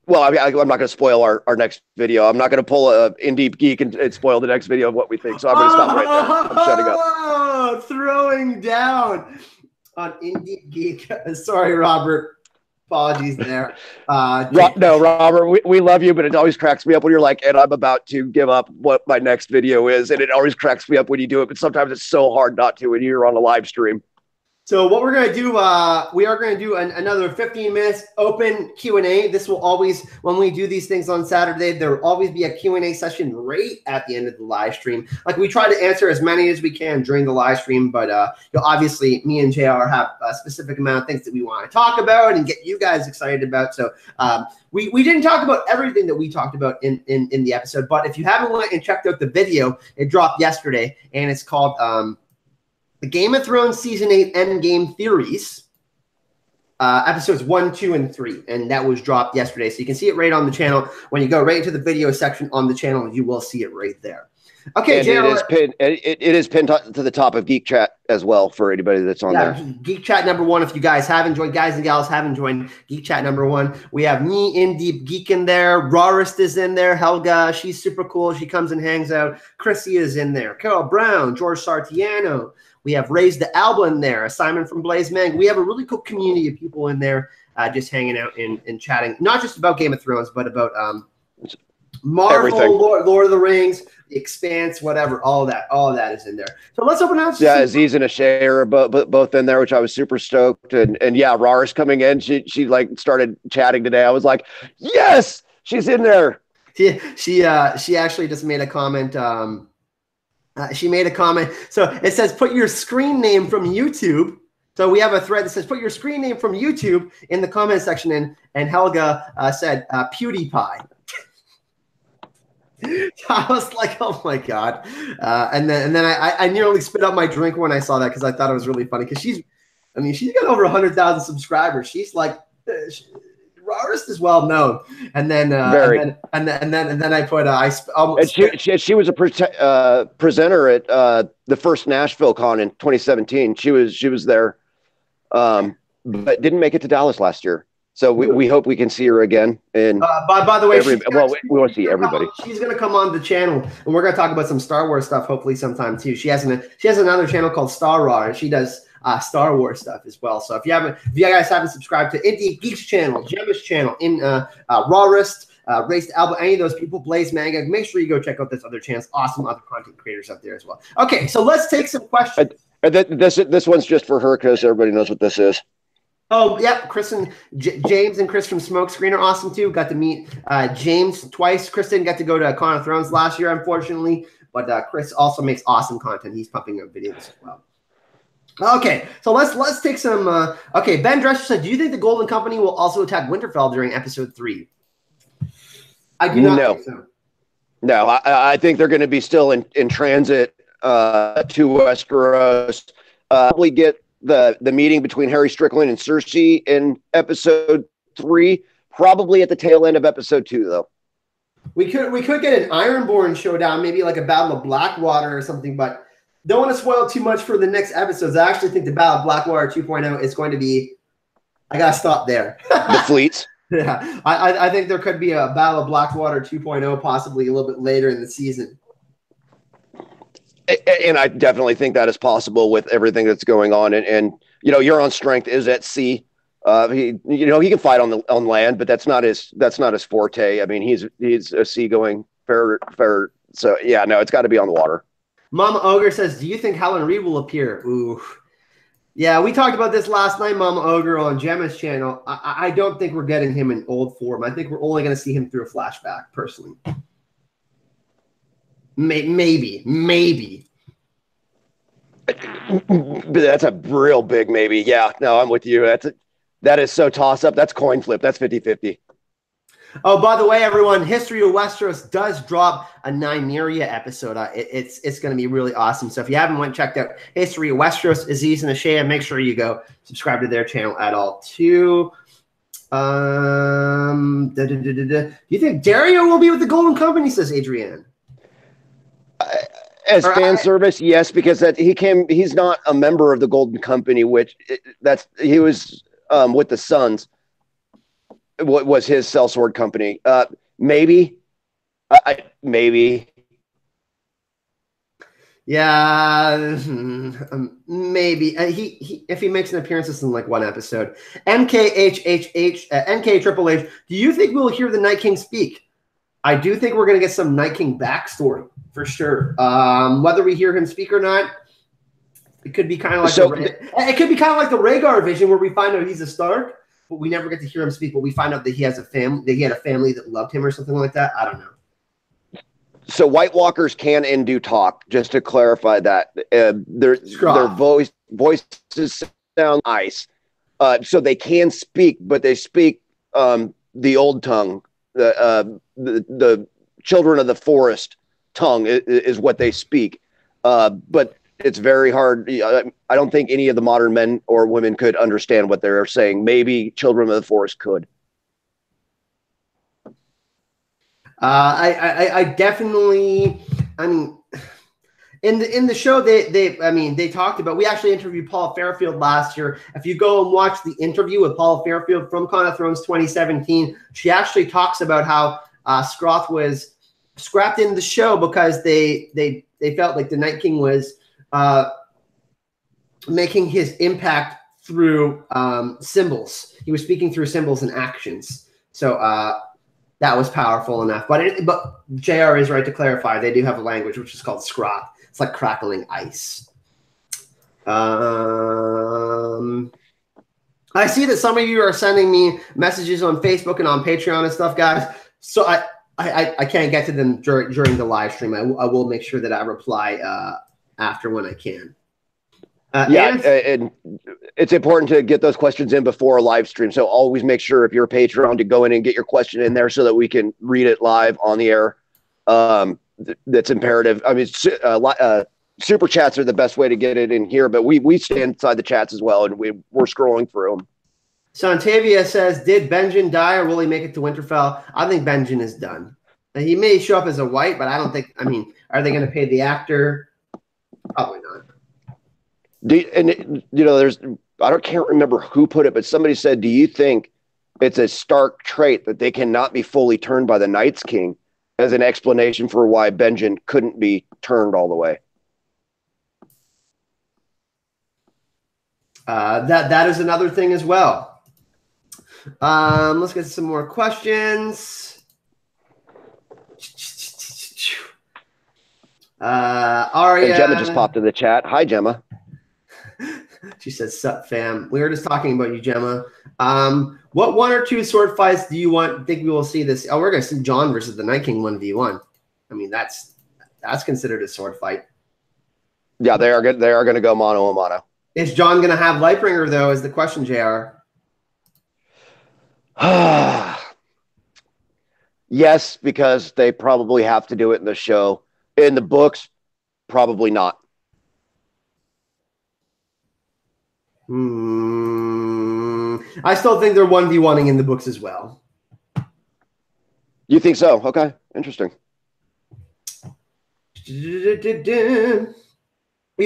B: well, I'm not going to spoil our next video. I'm not going to pull a Indie Geek and spoil the next video of what we think. So I'm going to stop right there. I'm shutting up.
A: Throwing down on Indie Geek. Sorry, Robert. Apologies there.
B: No, Robert, we love you, but it always cracks me up when you're like, and I'm about to give up what my next video is. And it always cracks me up when you do it. But sometimes it's so hard not to when you're on a live stream.
A: So what we're going to do, we are going to do another 15 minutes open Q&A. This will always, when we do these things on Saturday, there will always be a Q&A session right at the end of the live stream. Like we try to answer as many as we can during the live stream, but obviously me and JR have a specific amount of things that we want to talk about and get you guys excited about. So we didn't talk about everything that we talked about in the episode, but if you haven't went and checked out the video, it dropped yesterday, and it's called the Game of Thrones Season 8 Endgame Theories, episodes 1, 2, and 3. And that was dropped yesterday. So you can see it right on the channel. When you go right into the video section on the channel, you will see it right there. Okay,
B: and it is pinned to the top of Geek Chat as well for anybody that's on there.
A: Geek Chat number 1. If you guys haven't joined, guys and gals haven't joined Geek Chat number 1, we have me, In Deep Geek, in there. Rawrist is in there. Helga, she's super cool. She comes and hangs out. Chrissy is in there. Carol Brown, George Sartiano. We have Raised the Alba in there. Simon from Blaze Mang. We have a really cool community of people in there just hanging out and chatting, not just about Game of Thrones, but about Marvel, Lord of the Rings, The Expanse, whatever. All of that is in there. So let's open up.
B: Yeah, Aziz and Ashay are both in there, which I was super stoked. And yeah, Rara's coming in. She like started chatting today. I was like, yes, she's in there.
A: She actually just made a comment. She made a comment. So it says, put your screen name from YouTube. So we have a thread that says, put your screen name from YouTube in the comment section. And Helga said, PewDiePie. I was like, oh my God. And then I nearly spit out my drink when I saw that because I thought it was really funny. Because she's got over 100,000 subscribers. She's like, Rawrist is well known, and then I put
B: she was a presenter at the first Nashville Con in 2017. She was there, but didn't make it to Dallas last year. So we hope we can see her again. And
A: by the way,
B: we want to see everybody.
A: She's going to come on the channel, and we're going to talk about some Star Wars stuff hopefully sometime too. She has another channel called Star Raw, and she does Star Wars stuff as well. So if you guys haven't subscribed to Indie Geeks channel, Gemma's channel, in Rawrist, Race to Alba, any of those people, Blaze Manga, make sure you go check out those other channels. Awesome other content creators out there as well. Okay, so let's take some questions.
B: This one's just for her because everybody knows what this is.
A: Oh, yep. James and Chris from Smokescreen are awesome too. Got to meet James twice. Chris didn't get to go to Con of Thrones last year, unfortunately, but Chris also makes awesome content. He's pumping out videos as well. Okay, so let's take some. Okay, Ben Dresser said, "Do you think the Golden Company will also attack Winterfell during episode 3?" I do not think so.
B: No, I think they're going to be still in transit to Westeros. Probably get the meeting between Harry Strickland and Cersei in episode 3. Probably at the tail end of episode 2, though.
A: We could get an Ironborn showdown, maybe like a Battle of Blackwater or something, but don't want to spoil too much for the next episodes. I actually think the Battle of Blackwater 2.0 is going to be. I gotta stop there.
B: The fleets.
A: Yeah, I think there could be a Battle of Blackwater 2.0 possibly a little bit later in the season.
B: And I definitely think that is possible with everything that's going on. And Euron's strength is at sea. He can fight on land, but that's not his forte. I mean, he's a seagoing fair. So yeah, no, it's got to be on the water.
A: Mama Ogre says, "Do you think Helen Reed will appear?" Ooh. Yeah, we talked about this last night, Mama Ogre, on Gemma's channel. I don't think we're getting him in old form. I think we're only going to see him through a flashback, personally. Maybe.
B: That's a real big maybe. Yeah, no, I'm with you. That is so toss-up. That's coin flip. That's 50-50.
A: Oh, by the way, everyone, History of Westeros does drop a Nymeria episode. It's going to be really awesome. So if you haven't checked out History of Westeros, Aziz and Ashea, make sure you go subscribe to their channel at all, too. Do you think Dario will be with the Golden Company, says Adrienne?
B: As fan service, yes, because he's not a member of the Golden Company, he was with the Sons. What was his sellsword company? Maybe. Maybe.
A: Yeah, maybe. He if he makes an appearance, it's in like one episode. NK do you think we'll hear the Night King speak? I do think we're going to get some Night King backstory for sure. Whether we hear him speak or not, it could be kind of like it could be kind of like the Rhaegar vision, where we find out he's a Stark, but we never get to hear him speak. But we find out that he has a family, that he had a family that loved him, or something like that. I don't know.
B: So White Walkers can and do talk. Just to clarify that, their voices sound nice, so they can speak, but they speak the old tongue. The children of the forest tongue is what they speak, but it's very hard. I don't think any of the modern men or women could understand what they're saying. Maybe children of the forest could.
A: I definitely. I mean, in the show they talked about. We actually interviewed Paul Fairfield last year. If you go and watch the interview with Paul Fairfield from Con of Thrones 2017, she actually talks about how Scroth was scrapped in the show because they felt like the Night King was making his impact through symbols. He was speaking through symbols and actions. So that was powerful enough. But JR is right to clarify. They do have a language which is called Scroth. It's like crackling ice. I see that some of you are sending me messages on Facebook and on Patreon and stuff, guys. So I can't get to them during the live stream. I will make sure that I reply after when I can. And
B: it's important to get those questions in before a live stream. So always make sure, if you're a Patreon, to go in and get your question in there so that we can read it live on the air. That's imperative. I mean, super chats are the best way to get it in here, but we stay inside the chats as well, and we're scrolling through them.
A: Santavia says, did Benjen die, or will he make it to Winterfell? I think Benjen is done. He may show up as a white, but I don't think, are they going to pay the actor? Probably not.
B: I can't remember who put it, but somebody said, do you think it's a Stark trait that they cannot be fully turned by the Night's King as an explanation for why Benjen couldn't be turned all the way?
A: That is another thing as well. Let's get some more questions. Aria.
B: And Gemma just popped in the chat. Hi, Gemma.
A: She says, sup, fam. We were just talking about you, Gemma. What one or two sword fights do you think we will see this? Oh, we're going to see Jon versus the Night King 1v1. I mean, that's considered a sword fight.
B: Yeah, they are good. They are going to go mano a mano.
A: Is Jon going to have Lightbringer, though, is the question, JR.
B: Yes, because they probably have to do it in the show. In the books, probably not.
A: I still think they're 1v1ing in the books as well.
B: You think so? Okay, interesting.
A: You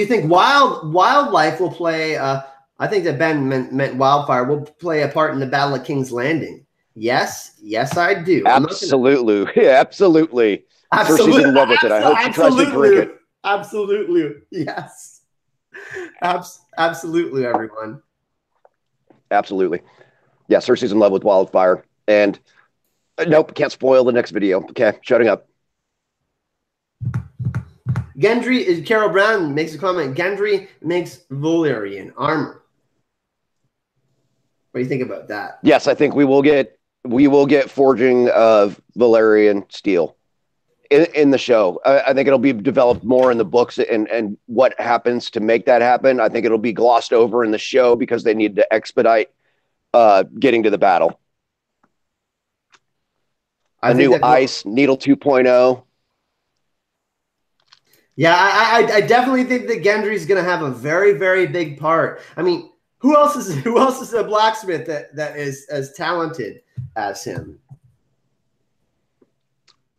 A: think wildlife will play? I think that Ben meant wildfire will play a part in the Battle of King's Landing. Yes, I do.
B: Absolutely, yeah, absolutely. Cersei's in love with it. I hope she tries to drink it.
A: Absolutely, yes. Absolutely, everyone.
B: Absolutely. Yeah, Cersei's in love with wildfire. And nope, can't spoil the next video. Okay, shutting up.
A: Gendry, Carol Brown makes a comment. Gendry makes Valyrian armor. What do you think about that?
B: Yes, I think we will get forging of Valyrian steel in the show. I think it'll be developed more in the books and what happens to make that happen. I think it'll be glossed over in the show because they need to expedite getting to the battle. A new ice, Needle 2.0.
A: Yeah, I definitely think that Gendry's going to have a very, very big part. I mean, who else is a blacksmith that is as talented as him?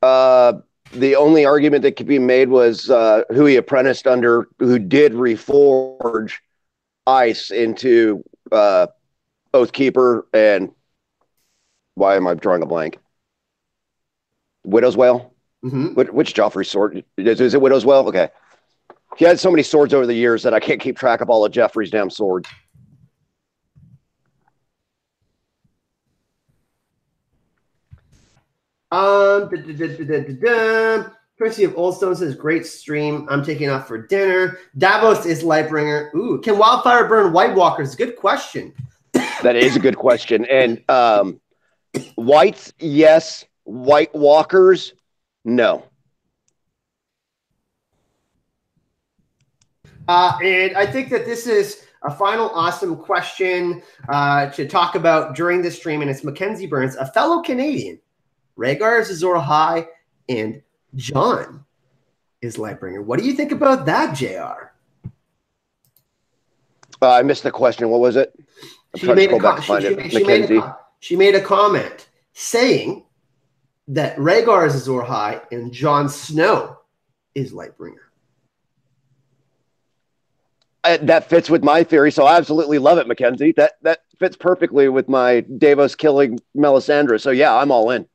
B: The only argument that could be made was who he apprenticed under, who did reforge ice into Oathkeeper, and why am I drawing a blank? Widow's Wail?
A: Mm-hmm.
B: Which Joffrey's sword? Is it Widow's Wail? Okay. He had so many swords over the years that I can't keep track of all of Joffrey's damn swords.
A: Chrissy of Oldstone says, great stream. I'm taking off for dinner. Davos is Lightbringer. Ooh, can wildfire burn White Walkers? Good question.
B: That is a good question. And whites, yes. White Walkers, no.
A: And I think that this is a final awesome question to talk about during the stream, and it's Mackenzie Burns, a fellow Canadian. Rhaegar is Azor Ahai, and Jon is Lightbringer. What do you think about that, JR?
B: I missed the question. What was it?
A: She made a comment saying that Rhaegar is Azor Ahai and Jon Snow is Lightbringer.
B: That fits with my theory, so I absolutely love it, Mackenzie. That fits perfectly with my Davos killing Melisandre. So yeah, I'm all in.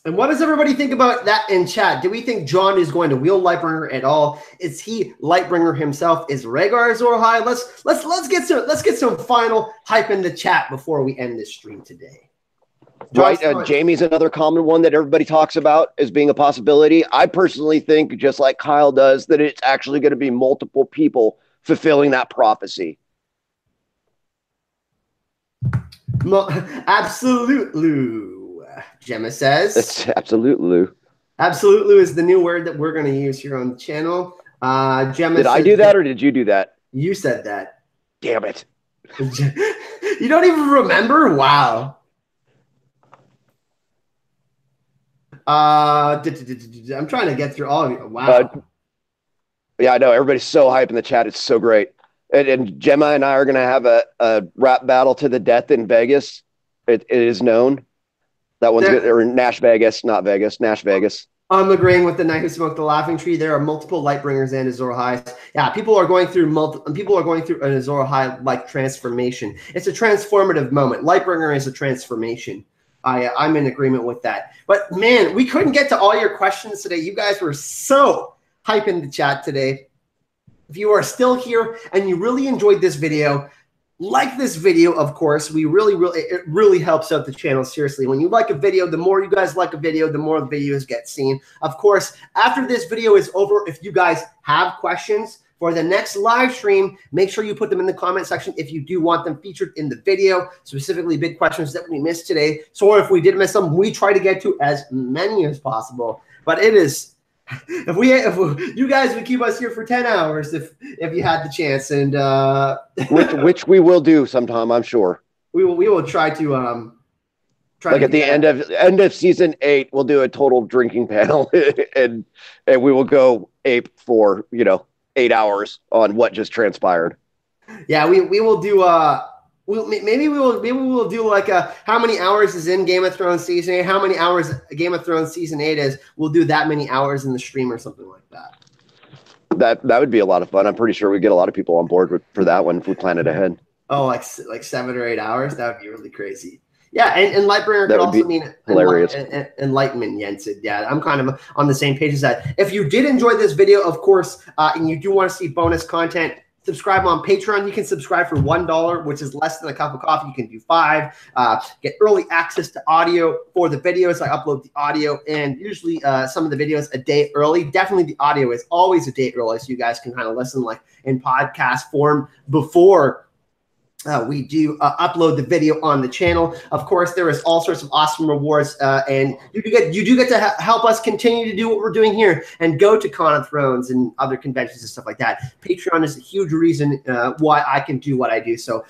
A: And what does everybody think about that in chat? Do we think Jon is going to wield Lightbringer at all? Is he Lightbringer himself? Is Rhaegar Azor Ahai? Let's get some final hype in the chat before we end this stream today.
B: Right, Jaime's another common one that everybody talks about as being a possibility. I personally think, just like Kyle does, that it's actually going to be multiple people fulfilling that prophecy.
A: Absolutely. Gemma says.
B: It's absolutely.
A: Absolutely is the new word that we're going to use here on the channel. Gemma
B: did I do that or did you do that?
A: You said that.
B: Damn it.
A: You don't even remember? Wow. I'm trying to get through all of you. Wow.
B: Yeah, I know. Everybody's so hype in the chat. It's so great. And Gemma and I are going to have a rap battle to the death in Vegas. It is known. That one's good. Or Nash Vegas, not Vegas. Nash Vegas.
A: I'm agreeing with the Night Who Smoked the Laughing Tree. There are multiple Lightbringers and Azor Ahais. Yeah, people are going through an Azor Ahai like transformation. It's a transformative moment. Lightbringer is a transformation. I'm in agreement with that. But man, we couldn't get to all your questions today. You guys were so hype in the chat today. If you are still here and you really enjoyed this video, like this video, of course. It really helps out the channel, seriously. When you like a video, the more you guys like a video, the more the videos get seen. Of course, after this video is over, if you guys have questions for the next live stream, make sure you put them in the comment section if you do want them featured in the video, specifically big questions that we missed today. So if we did miss some, we try to get to as many as possible. But it is, if you guys would keep us here for 10 hours if you had the chance, and
B: which we will do sometime, I'm sure.
A: We will try to
B: Like at the end of season 8, we'll do a total drinking panel, and we will go ape for 8 hours on what just transpired.
A: Yeah, we will do. Maybe we will do like how many hours is in Game of Thrones season 8? How many hours Game of Thrones season 8 is? We'll do that many hours in the stream or something like that.
B: That would be a lot of fun. I'm pretty sure we get a lot of people on board for that one if we plan it ahead.
A: Oh, like 7 or 8 hours? That would be really crazy. Yeah, and Lightbringer could also mean
B: hilarious.
A: Enlightenment, Jensen. Yeah, I'm kind of on the same page as that. If you did enjoy this video, of course, and you do want to see bonus content, subscribe on Patreon. You can subscribe for $1, which is less than a cup of coffee. You can do 5. Get early access to audio for the videos. I upload the audio and usually some of the videos a day early. Definitely the audio is always a day early, so you guys can kind of listen like in podcast form before we do upload the video on the channel. Of course, there is all sorts of awesome rewards, and you do get to help us continue to do what we're doing here and go to Con of Thrones and other conventions and stuff like that. Patreon is a huge reason why I can do what I do. So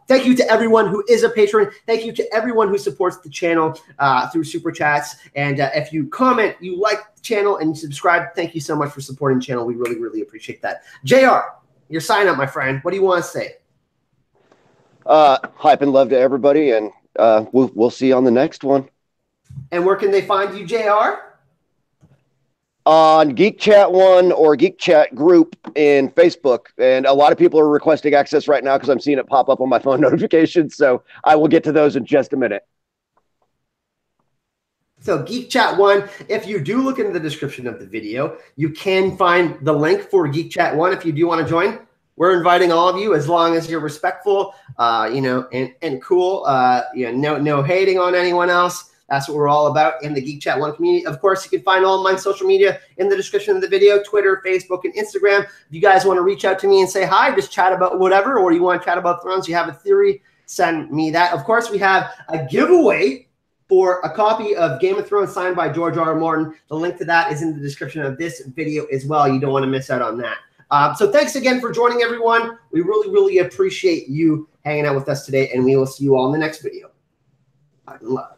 A: thank you to everyone who is a patron. Thank you to everyone who supports the channel through Super Chats. And if you comment, you like the channel, and you subscribe, thank you so much for supporting the channel. We really, really appreciate that. JR, your sign up, my friend. What do you want to say?
B: Hype and love to everybody, and we'll see you on the next one.
A: And where can they find you, JR?
B: On Geek Chat 1 or Geek Chat group in Facebook. And a lot of people are requesting access right now because I'm seeing it pop up on my phone notifications. So I will get to those in just a minute.
A: So Geek Chat 1, if you do look into the description of the video, you can find the link for Geek Chat 1 if you do want to join. We're inviting all of you as long as you're respectful, and cool. No hating on anyone else. That's what we're all about in the Geek Chat 1 community. Of course, you can find all my social media in the description of the video, Twitter, Facebook, and Instagram. If you guys want to reach out to me and say hi, just chat about whatever, or you want to chat about Thrones, you have a theory, send me that. Of course, we have a giveaway for a copy of Game of Thrones signed by George R. R. Martin. The link to that is in the description of this video as well. You don't want to miss out on that. So thanks again for joining, everyone. We really, really appreciate you hanging out with us today, and we will see you all in the next video. Love.